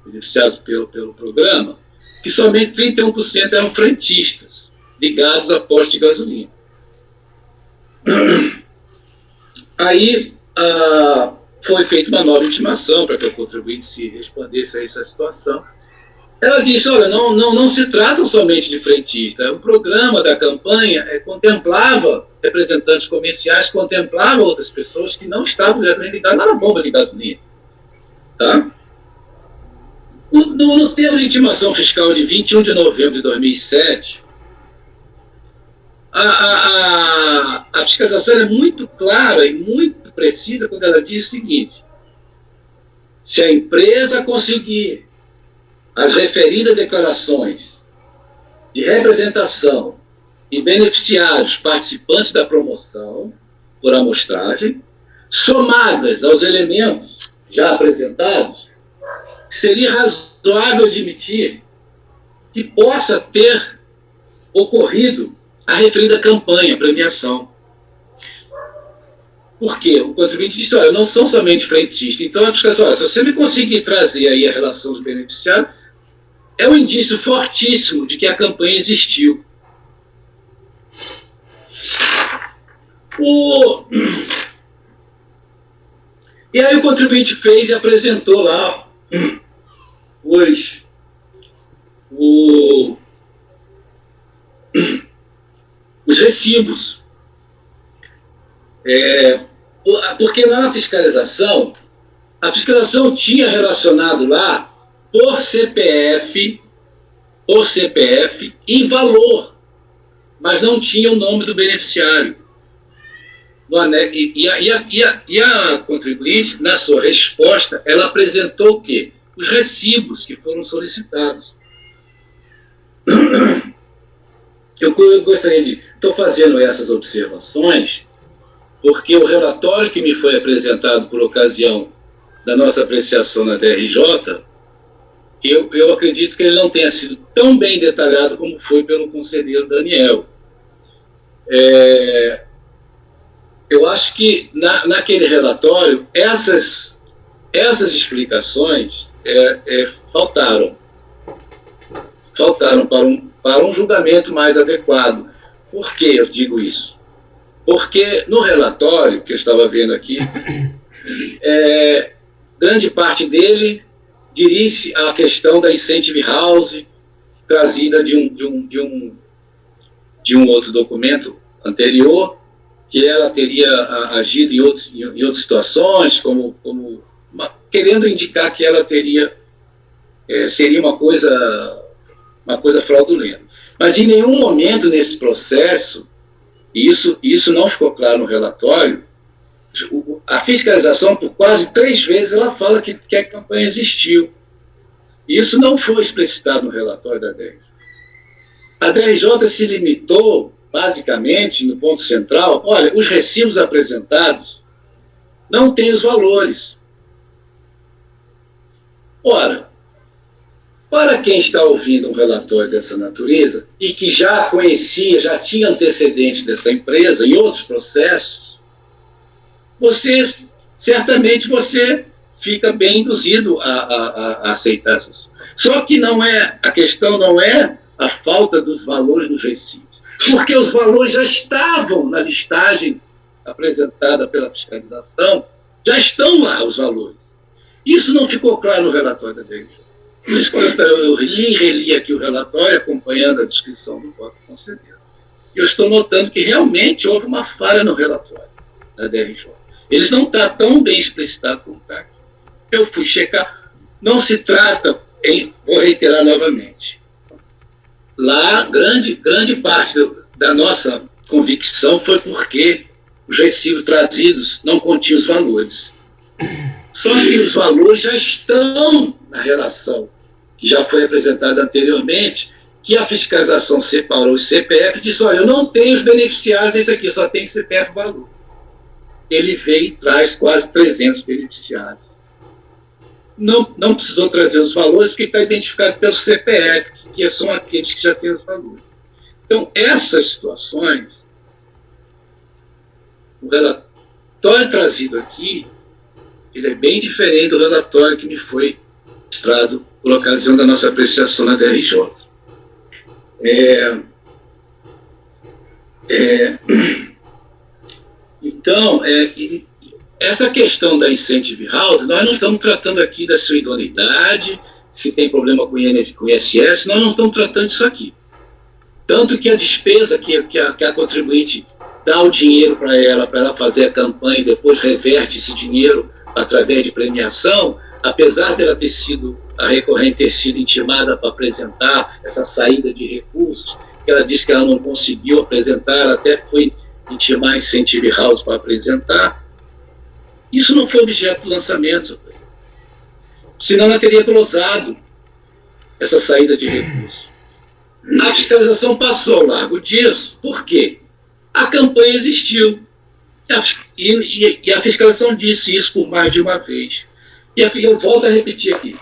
beneficiados pelo programa, que somente 31% eram frentistas, ligados a postos de gasolina. Aí foi feita uma nova intimação para que o contribuinte se respondesse a essa situação. Ela disse, olha, não se trata somente de frentista, o programa da campanha contemplava representantes comerciais, contemplava outras pessoas que não estavam diretamente ligadas na bomba de gasolina. Tá? No termo de intimação fiscal de 21 de novembro de 2007, a fiscalização é muito clara e muito precisa quando ela diz o seguinte: se a empresa conseguir as referidas declarações de representação e beneficiários participantes da promoção por amostragem, somadas aos elementos já apresentados, seria razoável admitir que possa ter ocorrido a referida campanha, premiação. Por quê? O contribuinte disse, olha, não são somente frentistas. Então, a fiscalização, olha, se você me conseguir trazer aí a relação dos beneficiários, é um indício fortíssimo de que a campanha existiu. E aí o contribuinte fez e apresentou lá os recibos. Porque na fiscalização, a fiscalização tinha relacionado lá por CPF e valor, mas não tinha o nome do beneficiário. E a contribuinte, na sua resposta, ela apresentou o quê? Os recibos que foram solicitados. Eu gostaria de... Estou fazendo essas observações porque o relatório que me foi apresentado por ocasião da nossa apreciação na DRJ, eu acredito que ele não tenha sido tão bem detalhado como foi pelo conselheiro Daniel. Eu acho que naquele relatório essas explicações faltaram para um julgamento mais adequado. Por que eu digo isso? Porque no relatório que eu estava vendo aqui, grande parte dele dirige à questão da incentive house, trazida de um outro documento anterior, que ela teria agido em outras situações, querendo indicar que ela seria uma coisa fraudulenta. Mas em nenhum momento nesse processo, e isso não ficou claro no relatório, a fiscalização, por quase 3 vezes, ela fala que a campanha existiu. Isso não foi explicitado no relatório da DRJ. A DRJ se limitou, basicamente, no ponto central, olha, os recibos apresentados não têm os valores. Ora, para quem está ouvindo um relatório dessa natureza e que já conhecia, já tinha antecedentes dessa empresa em outros processos, certamente você fica bem induzido a aceitar essas. Só que a questão não é a falta dos valores dos recibos, porque os valores já estavam na listagem apresentada pela fiscalização, já estão lá os valores. Isso não ficou claro no relatório da DRJ. Por isso, quando eu reli aqui o relatório, acompanhando a descrição do voto conselheiro, eu estou notando que realmente houve uma falha no relatório da DRJ. Eles não estão tão bem explicitados como está aqui. Eu fui checar, não se trata, vou reiterar novamente, lá grande parte da nossa convicção foi porque os recibos trazidos não continham os valores. Só que os valores já estão na relação que já foi apresentada anteriormente, que a fiscalização separou os CPF e disse, olha, eu não tenho os beneficiários desse aqui, só tem CPF valor. Ele veio e traz quase 300 beneficiários. Não precisou trazer os valores, porque está identificado pelo CPF, que são aqueles que já têm os valores. Então, essas situações o relatório trazido aqui, ele é bem diferente do relatório que me foi mostrado por ocasião da nossa apreciação na DRJ. Então, essa questão da Incentive House, nós não estamos tratando aqui da sua idoneidade, se tem problema com o ISS, nós não estamos tratando disso aqui. Tanto que a despesa que a contribuinte dá o dinheiro para ela fazer a campanha e depois reverte esse dinheiro através de premiação, apesar dela ter sido, a recorrente ter sido intimada para apresentar essa saída de recursos, que ela disse que ela não conseguiu apresentar, ela até foi intimar a Incentive House para apresentar, isso não foi objeto do lançamento, senão ela teria glosado essa saída de recursos. A fiscalização passou ao largo disso, por quê? A campanha existiu, e a fiscalização disse isso por mais de uma vez. E eu volto a repetir aqui.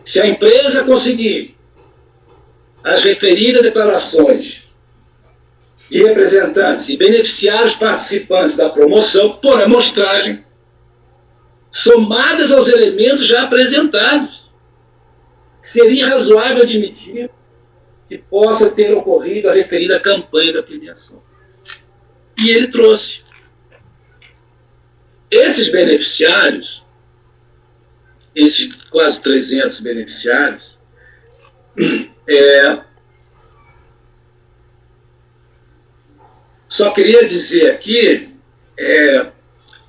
Se a empresa conseguir as referidas declarações de representantes e beneficiar os participantes da promoção por amostragem, somadas aos elementos já apresentados, seria razoável admitir que possa ter ocorrido a referida campanha da premiação. E ele trouxe. Esses beneficiários, esses quase 300 beneficiários, só queria dizer aqui,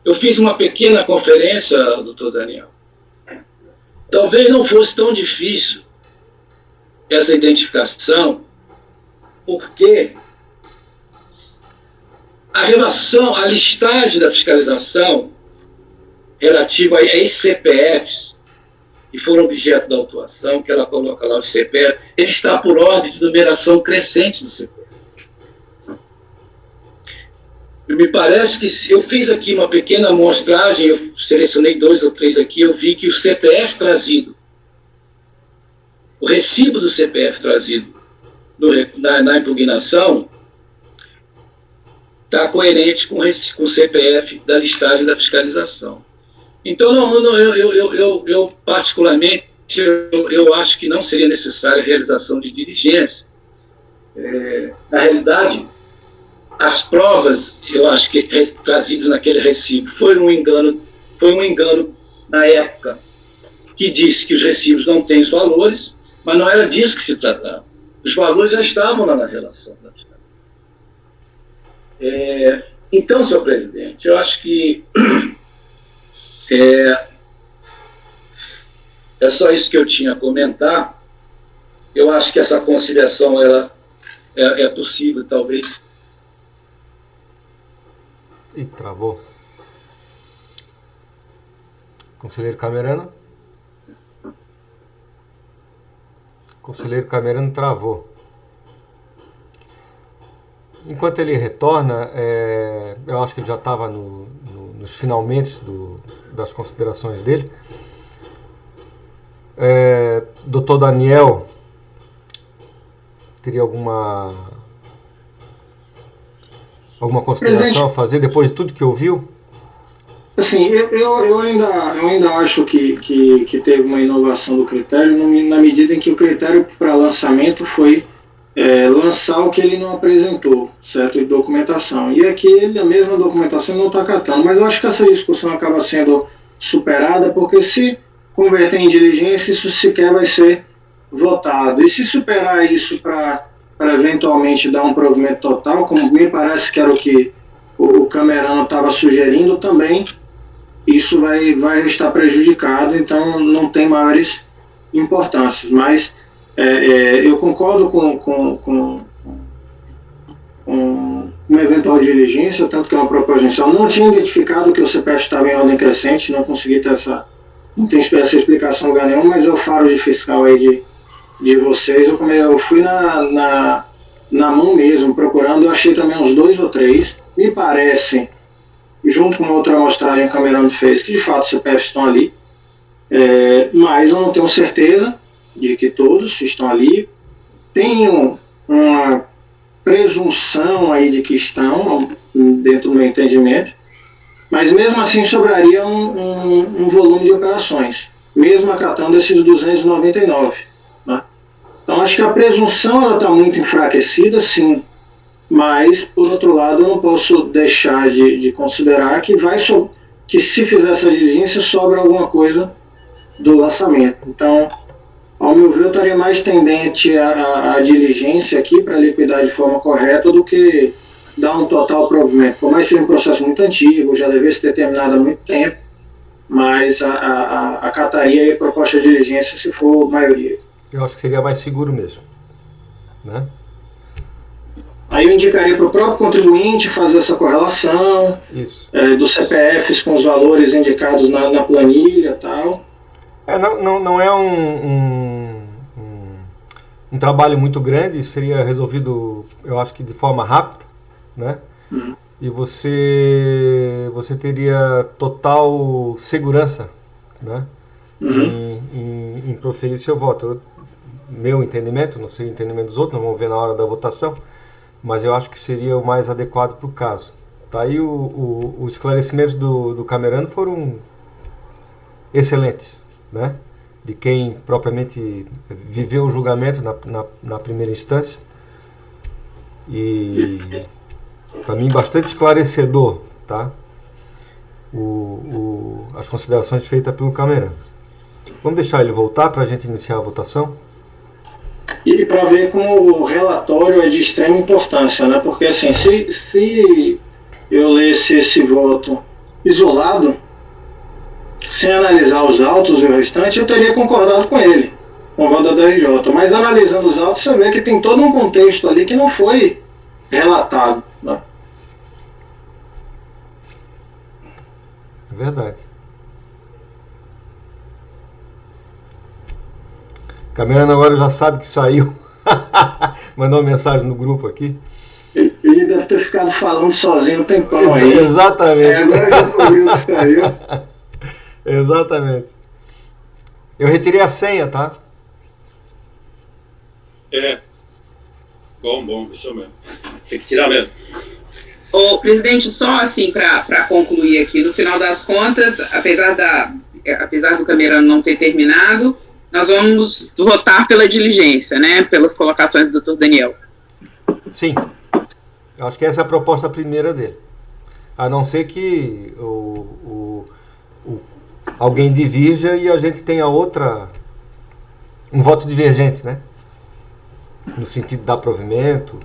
eu fiz uma pequena conferência, doutor Daniel. Talvez não fosse tão difícil essa identificação, porque a listagem da fiscalização relativa a esses CPFs que foram objeto da autuação, que ela coloca lá o CPF, ele está por ordem de numeração crescente do CPF. Me parece que eu fiz aqui uma pequena amostragem, eu selecionei 2 ou 3 aqui, eu vi que o CPF trazido, o recibo do CPF trazido na impugnação, está coerente com o CPF da listagem da fiscalização. Então, eu particularmente, eu acho que não seria necessária a realização de diligência. Na realidade, as provas, eu acho que trazidas naquele recibo, foi um engano na época, que disse que os recibos não têm os valores, mas não era disso que se tratava. Os valores já estavam lá na relação da fiscalização. Então, senhor presidente, eu acho que é só isso que eu tinha a comentar. Eu acho que essa conciliação ela é possível, talvez. Ih, travou. Conselheiro Camerano? Conselheiro Camerano travou. Enquanto ele retorna, eu acho que ele já estava nos finalmente das considerações dele. Doutor Daniel, teria alguma consideração a fazer depois de tudo que ouviu? Assim, eu ainda acho que teve uma inovação do critério na medida em que o critério para lançamento foi lançar o que ele não apresentou, certo? De documentação. E aqui a mesma documentação não está catando. Mas eu acho que essa discussão acaba sendo superada, porque se converter em diligência, isso sequer vai ser votado. E se superar isso para eventualmente dar um provimento total, como me parece que era o que o Camerano estava sugerindo, também isso vai estar prejudicado, então não tem maiores importâncias. Mas eu concordo com uma eventual diligência, tanto que é uma proposição. Não tinha identificado que o CPF estava em ordem crescente, não consegui ter não tem essa explicação lugar nenhum, mas eu falo de fiscal aí de vocês, eu fui na mão mesmo, procurando, eu achei também uns 2 ou 3, me parece, junto com uma outra amostragem que o Camerano fez, que de fato os CPFs estão ali, mas eu não tenho certeza de que todos estão ali, tenho uma presunção aí de que estão, dentro do meu entendimento, mas mesmo assim sobraria um volume de operações, mesmo acatando esses 299. Né? Então acho que a presunção está muito enfraquecida, sim, mas por outro lado eu não posso deixar de considerar que se fizer essa diligência sobra alguma coisa do lançamento. Então, ao meu ver, eu estaria mais tendente à diligência aqui para liquidar de forma correta do que dar um total provimento. Por mais que seja um processo muito antigo, já devesse ter terminado há muito tempo, mas acataria a proposta de diligência se for maioria. Eu acho que seria mais seguro mesmo, né? Aí eu indicaria para o próprio contribuinte fazer essa correlação dos CPFs com os valores indicados na planilha e tal. Não é um trabalho muito grande, seria resolvido, eu acho que de forma rápida, né? E você teria total segurança, né? Em proferir seu voto. Meu entendimento, não sei o entendimento dos outros, vamos ver na hora da votação, mas eu acho que seria o mais adequado para o caso. Tá aí os esclarecimentos do Camerano foram excelentes, né? De quem propriamente viveu o julgamento na primeira instância, e para mim bastante esclarecedor, tá? As considerações feitas pelo Camerano. Vamos deixar ele voltar para a gente iniciar a votação? E para ver como o relatório é de extrema importância, né? Porque assim, se eu lesse esse voto isolado, sem analisar os autos e o restante, eu teria concordado com ele, com o voto da RJ. Mas analisando os autos, você vê que tem todo um contexto ali que não foi relatado. Né? É verdade. Camerano agora já sabe que saiu. Mandou uma mensagem no grupo aqui. Ele deve ter ficado falando sozinho um tempão aí. Exatamente. Agora já descobriu que saiu. Exatamente. Eu retirei a senha, tá? Bom, isso mesmo. Tem que tirar mesmo. Ô, presidente, só assim para concluir aqui, no final das contas, apesar do Camerano não ter terminado, nós vamos votar pela diligência, né? Pelas colocações do Dr. Daniel. Sim. Eu acho que essa é a proposta primeira dele. A não ser que alguém divirja e a gente tenha um voto divergente, né? No sentido de dar provimento.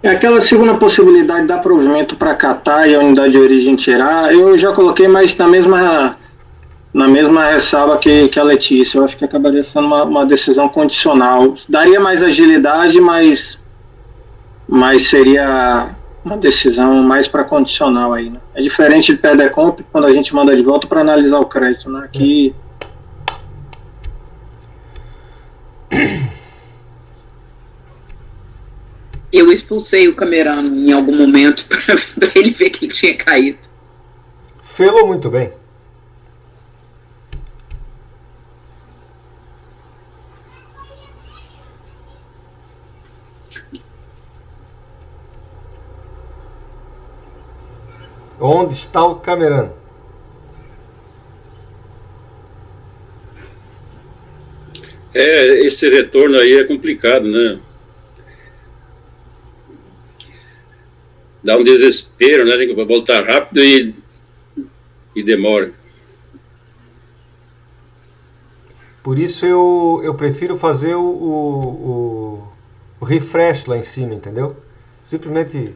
Aquela segunda possibilidade de dar provimento para catar e a unidade de origem tirar, eu já coloquei, mas na mesma ressalva que a Letícia. Eu acho que acabaria sendo uma decisão condicional. Daria mais agilidade, mas seria uma decisão mais para condicional aí, né? É diferente de PEDECOMP, quando a gente manda de volta para analisar o crédito, né? Aqui... Eu expulsei o Camerano em algum momento para ele ver que ele tinha caído. Fê-lo muito bem. Onde está o Camerano? Esse retorno aí é complicado, né? Dá um desespero, né? Para voltar rápido e demora. Por isso eu prefiro fazer o refresh lá em cima, entendeu? Simplesmente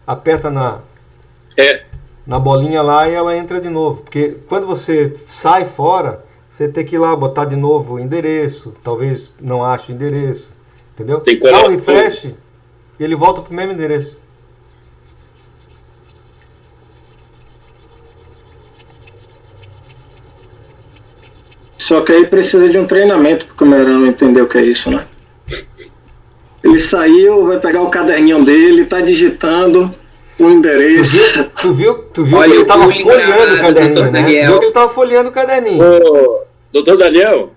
aperta na bolinha lá e ela entra de novo. Porque quando você sai fora, você tem que ir lá botar de novo o endereço. Talvez não ache o endereço. Entendeu? Dá o refresh e ele volta para o mesmo endereço. Só que aí precisa de um treinamento para o Camerano entender o que é isso, né? Ele saiu, vai pegar o caderninho dele, tá digitando o endereço. Tu viu que ele tava folheando o caderninho, né? Tu viu que ele tava folheando o caderninho. Ô, doutor Daniel?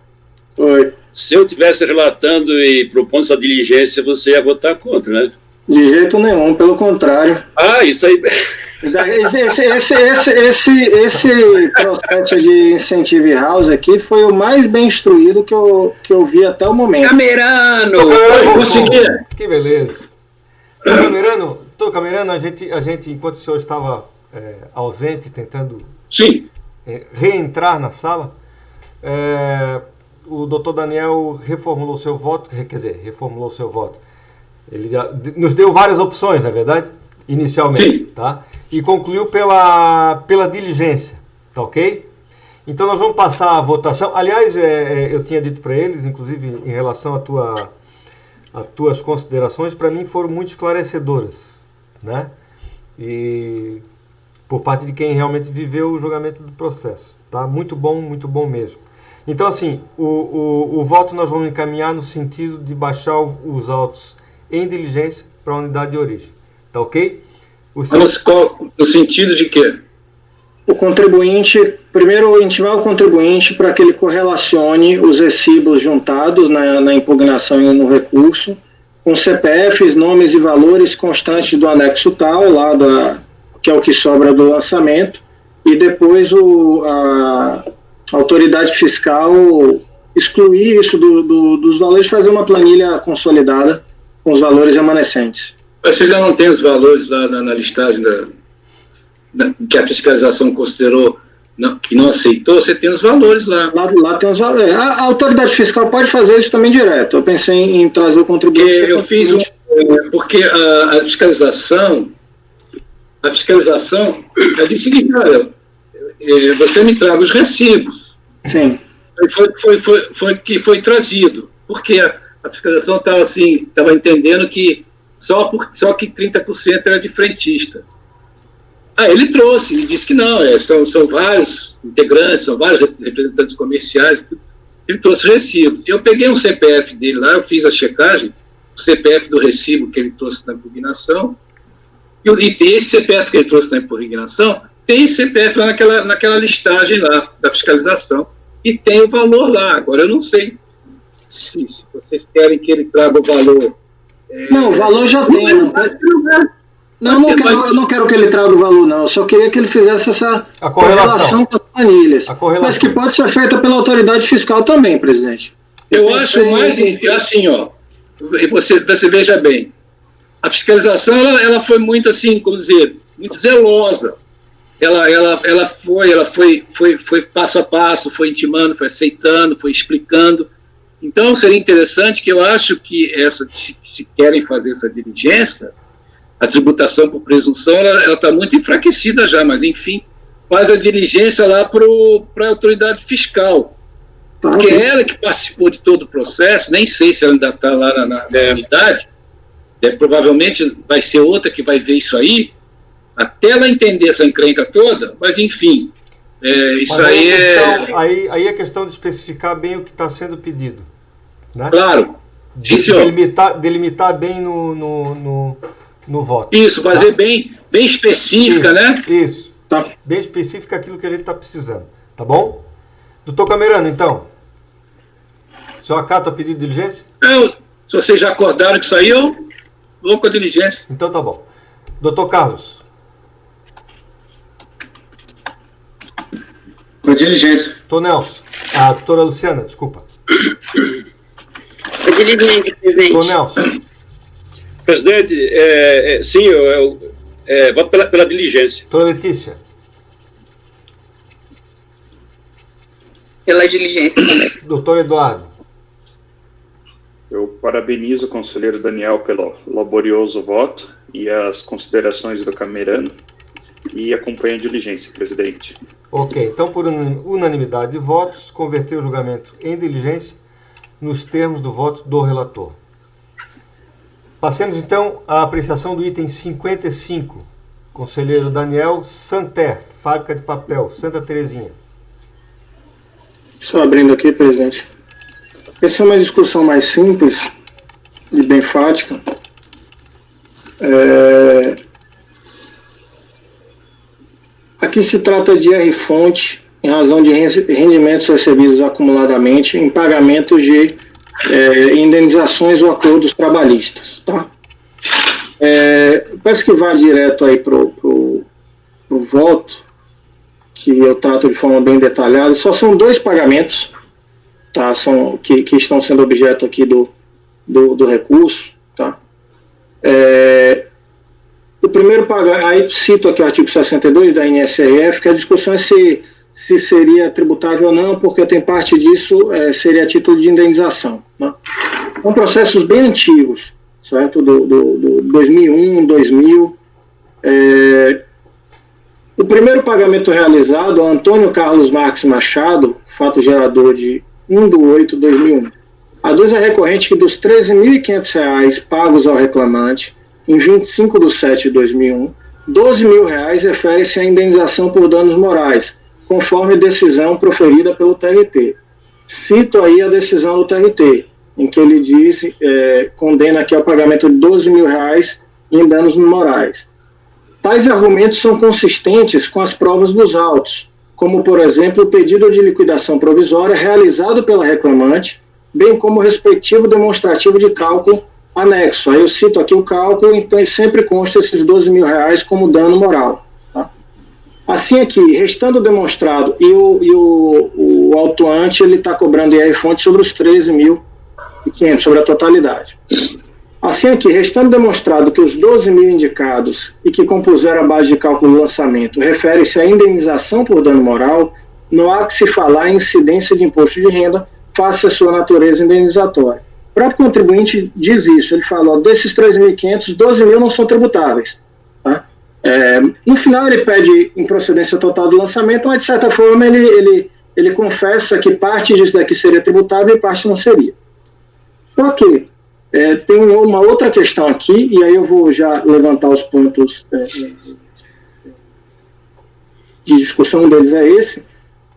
Oi. se eu estivesse relatando e propondo essa diligência, você ia votar contra, né? De jeito nenhum, pelo contrário. Ah, isso aí... Esse processo de Incentive House aqui foi o mais bem instruído que eu vi até o momento. Camerano! Consegui! Que beleza. Camerano, a gente, enquanto o senhor estava ausente, tentando Sim. Reentrar na sala, o doutor Daniel reformulou seu voto, Ele nos deu várias opções, na verdade, inicialmente, Sim. tá? E concluiu pela diligência, tá ok? Então nós vamos passar a votação. Aliás, eu tinha dito para eles, inclusive em relação às tuas considerações, para mim foram muito esclarecedoras, né? E por parte de quem realmente viveu o julgamento do processo, tá? Muito bom mesmo. Então, assim, o voto nós vamos encaminhar no sentido de baixar os autos em diligência para a unidade de origem, tá ok? No sentido de quê? O contribuinte, primeiro intimar o contribuinte para que ele correlacione os recibos juntados na impugnação e no recurso com CPFs, nomes e valores constantes do anexo tal, que é o que sobra do lançamento, e depois a autoridade fiscal excluir isso dos valores, fazer uma planilha consolidada com os valores remanescentes. Você já não tem os valores lá na listagem que a fiscalização considerou que não aceitou? Você tem os valores lá. Lá tem os valores. A autoridade fiscal pode fazer isso também direto. Eu pensei em trazer o contribuinte. Eu fiz porque a fiscalização é o seguinte: olha, você me traga os recibos. Sim. Foi trazido. Porque a fiscalização estava entendendo que só que 30% era de frentista. Ele trouxe, ele disse que não, são vários integrantes, são vários representantes comerciais, tudo. Ele trouxe recibos. Eu peguei um CPF dele lá, eu fiz a checagem, o CPF do recibo que ele trouxe na impugnação, e esse CPF que ele trouxe na impugnação, tem CPF lá naquela listagem lá da fiscalização, e tem o valor lá. Agora eu não sei se vocês querem que ele traga o valor. Não, o valor já tem. Eu não quero que ele traga o valor, não. Eu só queria que ele fizesse essa correlação com as planilhas. Mas que pode ser feita pela autoridade fiscal também, presidente. Eu acho mais assim, ó. Você veja bem. A fiscalização ela foi muito assim, como dizer, muito zelosa. Ela foi passo a passo, foi intimando, foi aceitando, foi explicando. Então, seria interessante que eu acho que se querem fazer essa diligência, a tributação por presunção, ela está muito enfraquecida já, mas, enfim, faz a diligência lá para a autoridade fiscal. Porque é ela que participou de todo o processo, nem sei se ela ainda está lá na unidade, provavelmente vai ser outra que vai ver isso aí, até ela entender essa encrenca toda, mas, enfim... isso aí é questão de especificar bem o que está sendo pedido, né? Claro, sim, senhor. Delimitar bem no voto. Isso, fazer bem específica, né? Isso, tá bem específica aquilo que a gente está precisando, tá bom? Doutor Camerano, então, o senhor acata o pedido de diligência? Se vocês já acordaram com isso aí, eu vou com a diligência. Então tá bom. Doutor Carlos. Com diligência. Doutor Nelson. A doutora Luciana, desculpa. Com diligência, presidente. Doutor Nelson. Presidente, sim, eu voto pela diligência. Doutora Letícia. Pela diligência também. Doutor Eduardo. Eu parabenizo o conselheiro Daniel pelo laborioso voto e as considerações do Camerano e acompanho a diligência, presidente. Ok, então por unanimidade de votos, converter o julgamento em diligência nos termos do voto do relator. Passemos então à apreciação do item 55. Conselheiro Daniel Santer, fábrica de papel, Santa Terezinha. Só abrindo aqui, presidente. Essa é uma discussão mais simples e bem fática. Aqui se trata de R-fonte em razão de rendimentos recebidos acumuladamente em pagamentos de indenizações ou acordos trabalhistas. Tá? Peço que vá direto aí para o voto, que eu trato de forma bem detalhada. Só são 2 pagamentos, tá? que estão sendo objeto aqui do recurso. Tá? O primeiro pagamento, aí cito aqui o artigo 62 da NSRF, que a discussão é se seria tributável ou não, porque tem parte disso seria a título de indenização. Né? São processos bem antigos, certo? Do 2001, 2000. O primeiro pagamento realizado a Antônio Carlos Marques Machado, fato gerador de 1/8/2001. A dúvida recorrente que dos R$ 13.500 pagos ao reclamante em 25/7/2001, R$ 12.000 refere-se à indenização por danos morais, conforme decisão proferida pelo TRT. Cito aí a decisão do TRT, em que ele diz, condena aqui ao pagamento de R$ 12.000 em danos morais. Tais argumentos são consistentes com as provas dos autos, como, por exemplo, o pedido de liquidação provisória realizado pela reclamante, bem como o respectivo demonstrativo de cálculo anexo. Aí eu cito aqui o cálculo, então sempre consta esses R$ 12.000 como dano moral. Tá? Assim aqui, restando demonstrado, e o autuante está cobrando IR-fonte sobre os 13.500, sobre a totalidade. Assim aqui, restando demonstrado que os 12.000 indicados e que compuseram a base de cálculo do lançamento refere-se à indenização por dano moral, não há que se falar em incidência de imposto de renda face à sua natureza indenizatória. O próprio contribuinte diz isso, ele fala, desses 3.500, 12.000 não são tributáveis. Tá? No final ele pede improcedência total do lançamento, mas de certa forma ele confessa que parte disso daqui seria tributável e parte não seria. Só que tem uma outra questão aqui, e aí eu vou já levantar os pontos de discussão deles esse,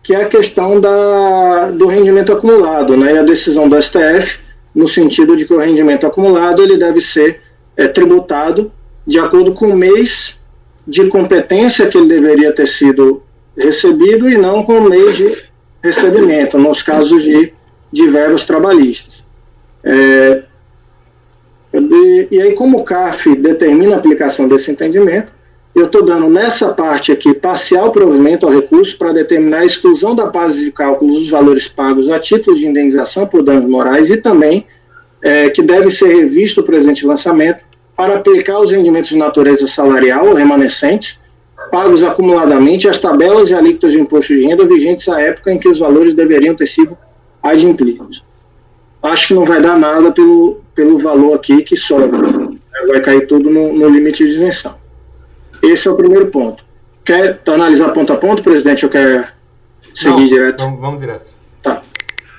que é a questão do rendimento acumulado, né, e a decisão do STF, no sentido de que o rendimento acumulado ele deve ser tributado de acordo com o mês de competência que ele deveria ter sido recebido e não com o mês de recebimento, nos casos de verbas trabalhistas. E aí, como o CARF determina a aplicação desse entendimento, eu estou dando nessa parte aqui parcial provimento ao recurso para determinar a exclusão da base de cálculo dos valores pagos a título de indenização por danos morais e também que deve ser revisto o presente lançamento para aplicar os rendimentos de natureza salarial ou remanescentes pagos acumuladamente às tabelas e alíquotas de imposto de renda vigentes à época em que os valores deveriam ter sido adimplidos. Acho que não vai dar nada pelo valor aqui que sobra. Vai cair tudo no limite de isenção. Esse é o primeiro ponto. Quer analisar ponto a ponto, presidente, ou quer seguir direto? Vamos direto. Tá.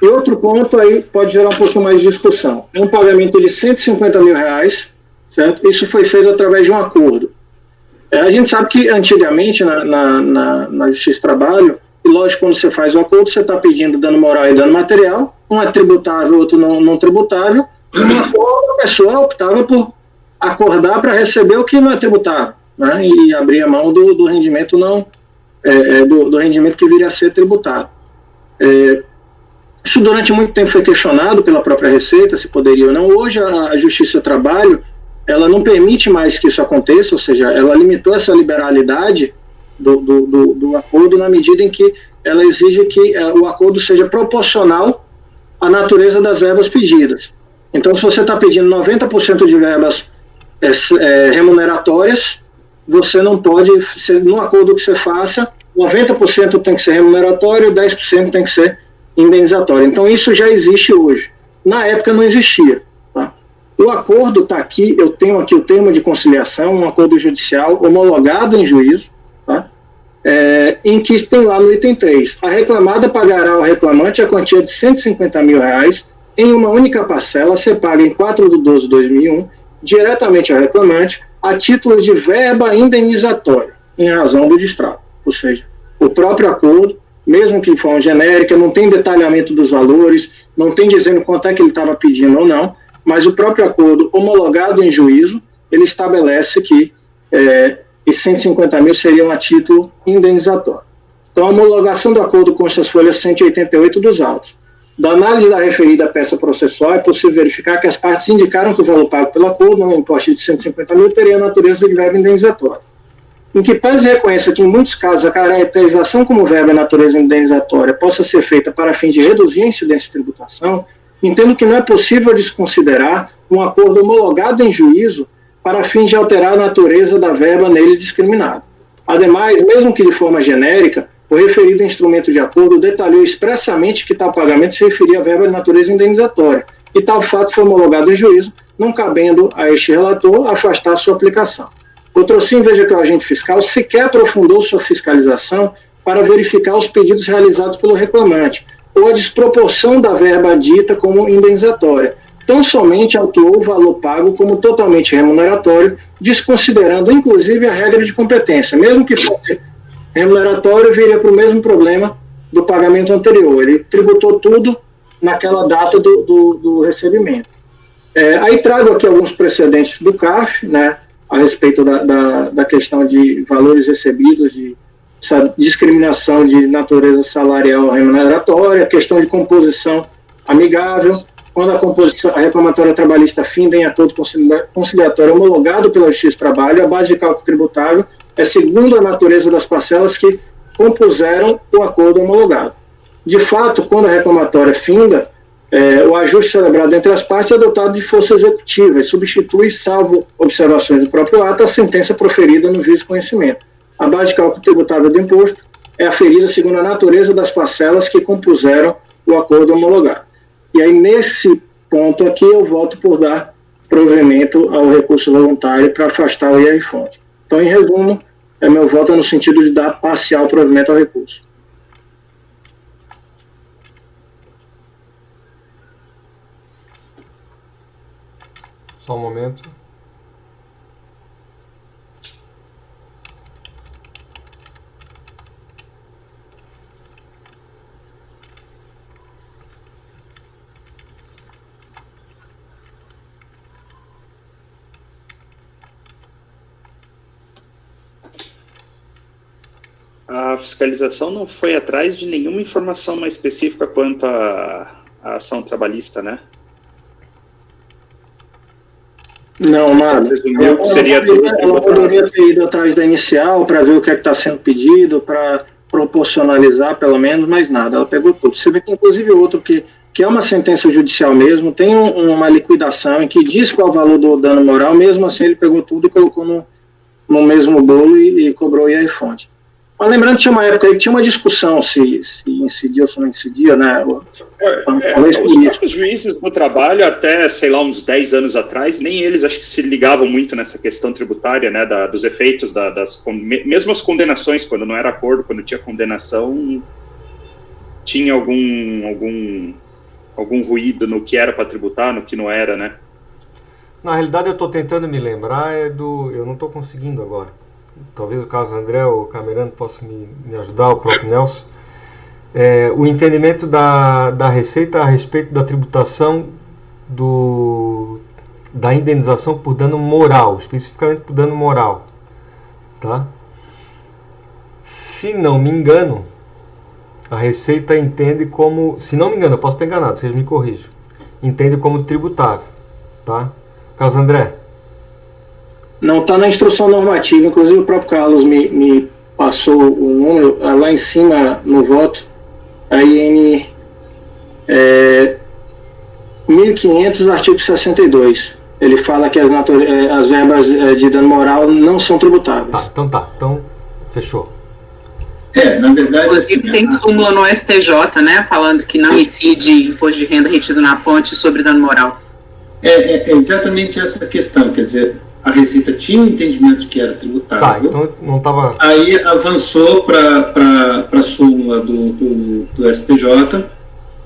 E outro ponto aí pode gerar um pouquinho mais de discussão. Um pagamento de R$ 150 mil, certo? Isso foi feito através de um acordo. A gente sabe que antigamente na Justiça do Trabalho, e lógico, quando você faz um acordo, você está pedindo dano moral e dano material, um é tributável, outro não tributável, e uma acordo, a pessoa optava por acordar para receber o que não é tributável, né, e abrir a mão do rendimento do rendimento que viria a ser tributado. Isso durante muito tempo foi questionado pela própria Receita, se poderia ou não. Hoje a Justiça do Trabalho, ela não permite mais que isso aconteça, ou seja, ela limitou essa liberalidade do acordo na medida em que ela exige que o acordo seja proporcional à natureza das verbas pedidas. Então, se você está pedindo 90% de verbas remuneratórias, você não pode, no acordo que você faça, 90% tem que ser remuneratório e 10% tem que ser indenizatório. Então, isso já existe hoje. Na época não existia. Tá? O acordo está aqui, eu tenho aqui o termo de conciliação, um acordo judicial homologado em juízo, tá? Em que tem lá no item 3, a reclamada pagará ao reclamante a quantia de R$ 150 mil em uma única parcela, ser paga em 4/12/2001, diretamente ao reclamante, a título de verba indenizatória, em razão do distrato. Ou seja, o próprio acordo, mesmo que de forma genérica, não tem detalhamento dos valores, não tem dizendo quanto é que ele estava pedindo ou não, mas o próprio acordo homologado em juízo, ele estabelece que esses 150 mil seriam a título indenizatório. Então, a homologação do acordo consta as folhas 188 dos autos. Da análise da referida peça processual, é possível verificar que as partes indicaram que o valor pago pelo acordo, um imposto de 150 mil, teria a natureza de verba indenizatória. Em que pese reconheça que, em muitos casos, a caracterização como verba natureza indenizatória possa ser feita para fim de reduzir a incidência de tributação, entendo que não é possível desconsiderar um acordo homologado em juízo para fim de alterar a natureza da verba nele discriminada. Ademais, mesmo que de forma genérica, o referido instrumento de acordo detalhou expressamente que tal pagamento se referia à verba de natureza indenizatória, e tal fato foi homologado em juízo, não cabendo a este relator afastar sua aplicação. Outrosim, veja que o agente fiscal sequer aprofundou sua fiscalização para verificar os pedidos realizados pelo reclamante, ou a desproporção da verba dita como indenizatória. Tão somente autuou o valor pago como totalmente remuneratório, desconsiderando inclusive a regra de competência. Mesmo que fosse remuneratório, viria para o mesmo problema do pagamento anterior. Ele tributou tudo naquela data do recebimento. Aí trago aqui alguns precedentes do CARF, né, a respeito da questão de valores recebidos, de discriminação de natureza salarial remuneratória, questão de composição amigável, quando a reclamatória trabalhista finda em acordo conciliatório homologado pela Justiça do Trabalho, a base de cálculo tributável é segundo a natureza das parcelas que compuseram o acordo homologado. De fato, quando a reclamatória finda, o ajuste celebrado entre as partes é dotado de força executiva e substitui, salvo observações do próprio ato, a sentença proferida no juízo de conhecimento. A base de cálculo tributável do imposto é aferida segundo a natureza das parcelas que compuseram o acordo homologado. E aí, nesse ponto aqui, eu volto por dar provimento ao recurso voluntário para afastar o IR-fonte. Então, em resumo, meu voto é no sentido de dar parcial provimento ao recurso. Só um momento. A fiscalização não foi atrás de nenhuma informação mais específica quanto à ação trabalhista, né? Não, nada. Ela poderia ter ido atrás da inicial para ver o que é que está sendo pedido, para proporcionalizar pelo menos, mas nada, ela pegou tudo. Você vê que inclusive outro que é uma sentença judicial mesmo, tem uma liquidação em que diz qual é o valor do dano moral, mesmo assim ele pegou tudo e colocou no mesmo bolo e cobrou o IR-fonte. Mas lembrando que tinha uma época aí que tinha uma discussão se incidia ou se não incidia, né? Os próprios juízes do trabalho, até, sei lá, uns 10 anos atrás, nem eles acho que se ligavam muito nessa questão tributária, né? Dos efeitos, mesmo as condenações, quando não era acordo, quando tinha condenação, tinha algum ruído no que era para tributar, no que não era, né? Na realidade, eu estou tentando me lembrar, eu não estou conseguindo agora. Talvez o Carlos André ou o Camerano possa me ajudar, o próprio Nelson. O entendimento da Receita a respeito da tributação da indenização por dano moral, especificamente por dano moral. Tá? Se não me engano, a Receita entende como, se não me engano, eu posso estar enganado, vocês me corrijam, entende como tributável. Tá? Carlos André? Não, está na instrução normativa, inclusive o próprio Carlos me passou o número, lá em cima no voto, a IN 1500, artigo 62. Ele fala que as verbas de dano moral não são tributáveis. Então fechou. Na verdade... Inclusive tem súmula no STJ, né, falando que não incide imposto de renda retido na fonte sobre dano moral. É exatamente essa questão, quer dizer... A Receita tinha um entendimento de que era tributável. Então não estava. Aí avançou para a súmula do STJ.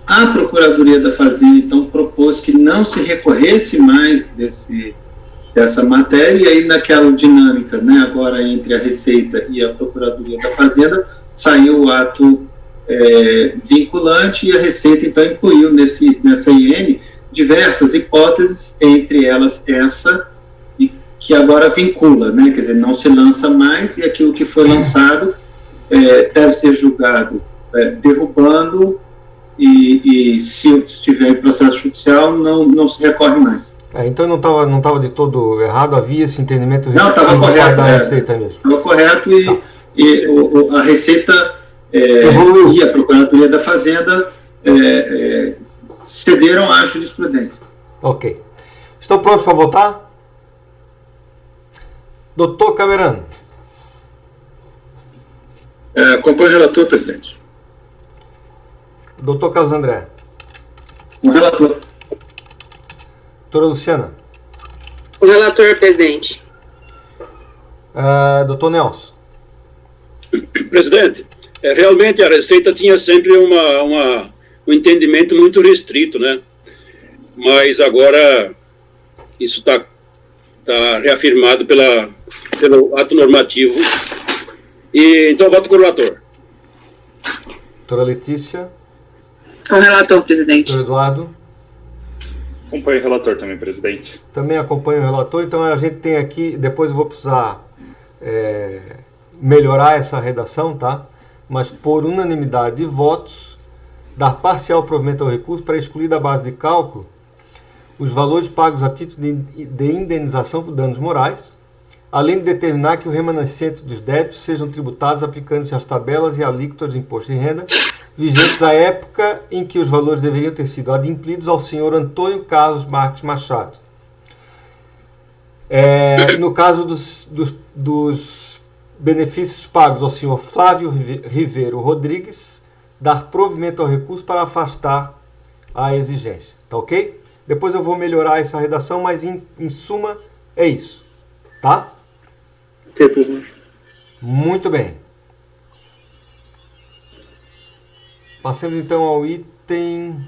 A Procuradoria da Fazenda, então, propôs que não se recorresse mais dessa matéria, e aí naquela dinâmica, né, agora entre a Receita e a Procuradoria da Fazenda, saiu o ato vinculante, e a Receita, então, incluiu nessa IN diversas hipóteses, entre elas essa, que agora vincula, né? Quer dizer, não se lança mais, e aquilo que foi lançado deve ser julgado derrubando e se estiver em processo judicial, não se recorre mais. Então não estava de todo errado, havia esse entendimento. Não, estava correto. Da Receita mesmo. Estava correto e a Receita e a Procuradoria da Fazenda cederam à jurisprudência. Ok. Estão prontos para votar? Doutor Camerano. Acompanho o relator, presidente. Doutor Carlos André. O relator. Doutora Luciana. O relator, presidente. Doutor Nelson. Presidente, realmente a Receita tinha sempre um entendimento muito restrito, né? Mas agora isso está reafirmado pelo ato normativo. E então voto com o relator. Doutora Letícia. Com o relator, presidente. Doutor Eduardo. Acompanho o relator também, presidente. Também acompanho o relator, então a gente tem aqui, depois eu vou precisar melhorar essa redação, tá? Mas por unanimidade de votos, dar parcial provimento ao recurso para excluir da base de cálculo os valores pagos a título de indenização por danos morais, além de determinar que o remanescente dos débitos sejam tributados aplicando-se às tabelas e alíquotas de imposto de renda vigentes à época em que os valores deveriam ter sido adimplidos ao senhor Antônio Carlos Marques Machado. No caso dos benefícios pagos ao senhor Flávio Ribeiro Rodrigues, dar provimento ao recurso para afastar a exigência. Tá ok? Depois eu vou melhorar essa redação, mas em suma é isso. Tá? Ok, presidente. Muito bem. Passemos então ao item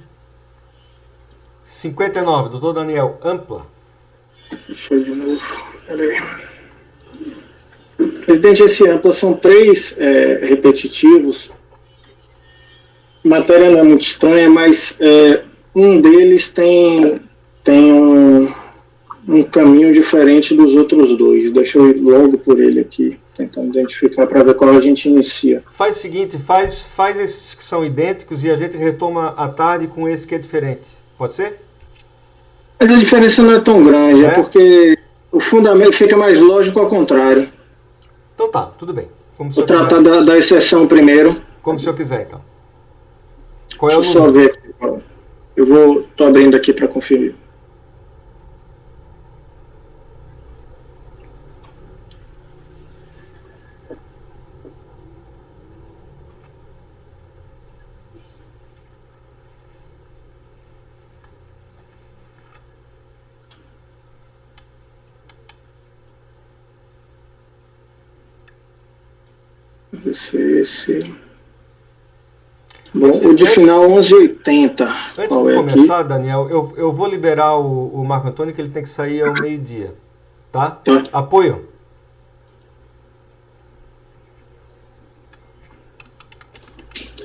59, doutor Daniel, ampla. Deixa eu de novo. Peraí. Presidente, esse ampla são 3 repetitivos. A matéria não é muito estranha, mas um deles tem um caminho diferente dos outros 2. Deixa eu ir logo por ele aqui, tentando identificar para ver qual a gente inicia. Faz o seguinte, faz esses que são idênticos e a gente retoma à tarde com esse que é diferente. Pode ser? Mas a diferença não é tão grande, é porque o fundamento fica mais lógico ao contrário. Então tá, tudo bem. Vou tratar da exceção primeiro. Como o senhor quiser, então. Qual é o número? Deixa eu só ver. Eu estou abrindo aqui para conferir. Esse. Bom, o de final 1180. Antes de começar, Daniel, eu vou liberar o Marco Antônio, que ele tem que sair ao meio-dia. Tá? Apoio.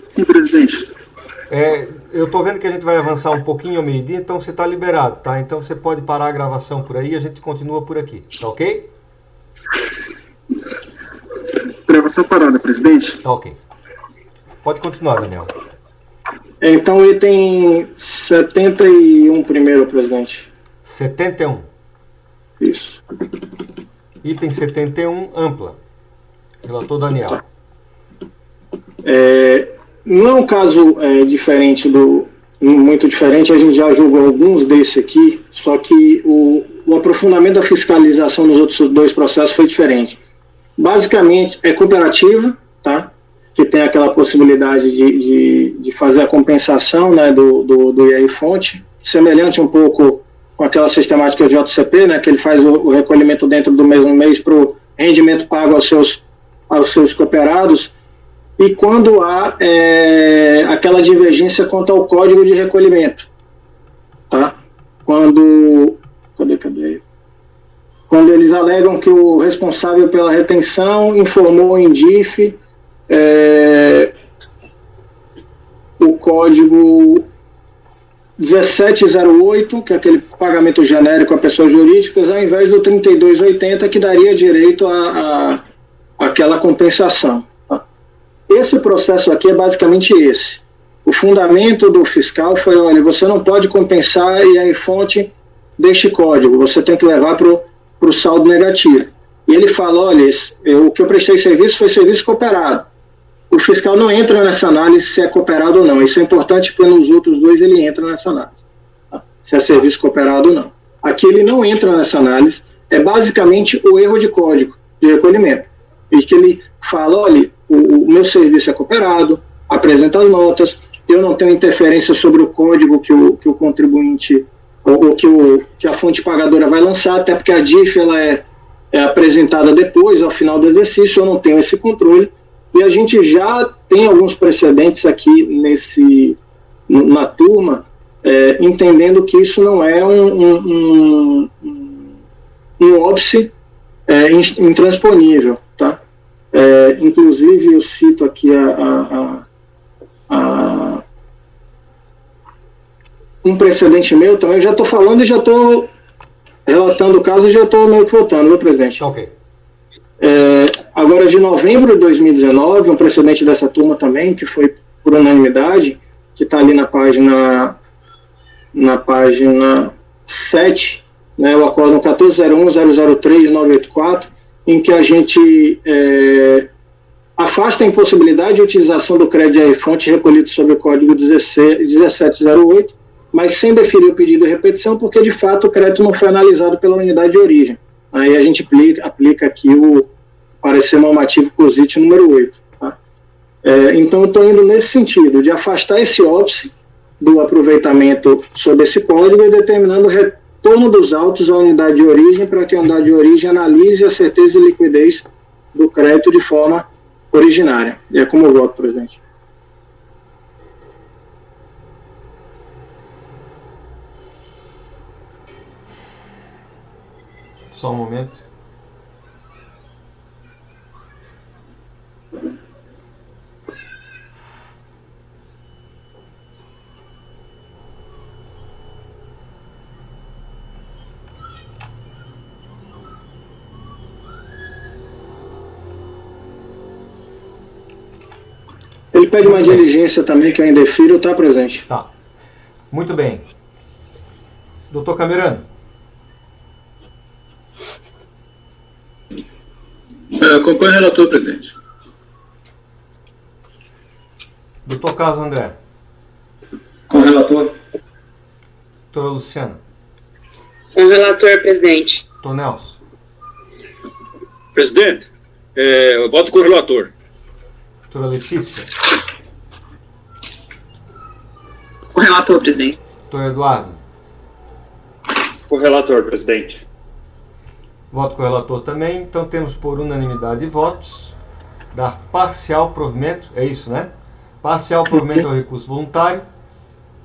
Sim, presidente. Eu estou vendo que a gente vai avançar um pouquinho ao meio-dia, então você está liberado, tá? Então você pode parar a gravação por aí e a gente continua por aqui, tá ok? Gravação parada, presidente. Tá ok. Pode continuar, Daniel. Então, item 71 primeiro, presidente. 71. Isso. Item 71, ampla. Relator Daniel. Tá. Não é um caso muito diferente, a gente já julgou alguns desses aqui, só que o aprofundamento da fiscalização nos outros 2 processos foi diferente. Basicamente, é cooperativa, tá? Que tem aquela possibilidade de fazer a compensação, né, do IR-fonte, semelhante um pouco com aquela sistemática de JCP, né, que ele faz o recolhimento dentro do mesmo mês para o rendimento pago aos seus cooperados, e quando há aquela divergência quanto ao código de recolhimento. Tá? Quando eles alegam que o responsável pela retenção informou em DIF o código 1708, que é aquele pagamento genérico a pessoas jurídicas, ao invés do 3280, que daria direito a aquela compensação. Tá? esse processo aqui é basicamente esse. O fundamento do fiscal foi, olha, você não pode compensar e a fonte deste código, você tem que levar para o saldo negativo. E ele fala, olha, o que eu prestei serviço foi serviço cooperado. O fiscal não entra nessa análise se é cooperado ou não. Isso é importante porque nos outros dois ele entra nessa análise, tá? Se é serviço cooperado ou não. Aqui ele não entra nessa análise, é basicamente o erro de código de recolhimento. E que ele fala, olha, o meu serviço é cooperado, apresenta as notas, eu não tenho interferência sobre o código que o contribuinte ou que a fonte pagadora vai lançar, até porque a DIF ela é apresentada depois, ao final do exercício, eu não tenho esse controle. E a gente já tem alguns precedentes aqui na turma, entendendo que isso não é um óbice intransponível, tá? Inclusive, eu cito aqui um precedente meu, então eu já estou falando e já estou relatando o caso e já estou meio que votando, viu, presidente? Ok. Agora, de novembro de 2019, um precedente dessa turma também, que foi por unanimidade, que está ali na página 7, né, o acórdão 1401-003-984, em que a gente afasta a impossibilidade de utilização do crédito de fonte recolhido sob o código 1708, mas sem deferir o pedido de repetição, porque de fato o crédito não foi analisado pela unidade de origem. Aí a gente aplica aqui o parecer normativo COSIT número 8. Tá? Então eu estou indo nesse sentido, de afastar esse óbice do aproveitamento sob esse código e determinando o retorno dos autos à unidade de origem para que a unidade de origem analise a certeza e liquidez do crédito de forma originária. E é como eu voto, presidente. Só um momento. Ele pede uma diligência também que eu indefiro, tá, presidente? Tá. Muito bem. Doutor Camerano. Acompanho o relator, presidente. Doutor Carlos André. Com o relator. Doutora Luciana. Com o relator, presidente. Doutor Nelson. Presidente, eu voto com o relator. Doutora Letícia. Com o relator, presidente. Doutor Eduardo. Com o relator, presidente. Voto com o relator também. Então temos por unanimidade de votos dar parcial provimento, é isso, né? Parcial provimento ao recurso voluntário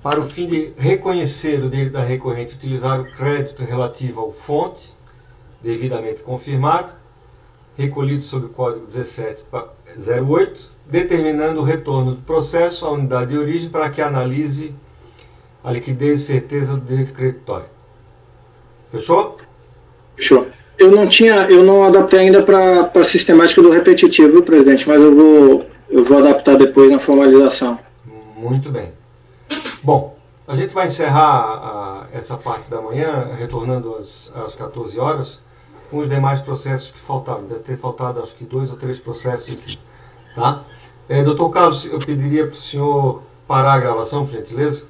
para o fim de reconhecer o direito da recorrente utilizar o crédito relativo ao fonte devidamente confirmado, recolhido sob o código 1708, determinando o retorno do processo à unidade de origem para que analise a liquidez e certeza do direito creditório. Fechou? Fechou. Eu não adaptei ainda para a sistemática do repetitivo, viu, presidente? Mas eu vou adaptar depois na formalização. Muito bem. Bom, a gente vai encerrar essa parte da manhã, retornando às 14 horas, com os demais processos que faltavam. Deve ter faltado, acho que 2 ou 3 processos aqui. Tá? Doutor Carlos, eu pediria para o senhor parar a gravação, por gentileza.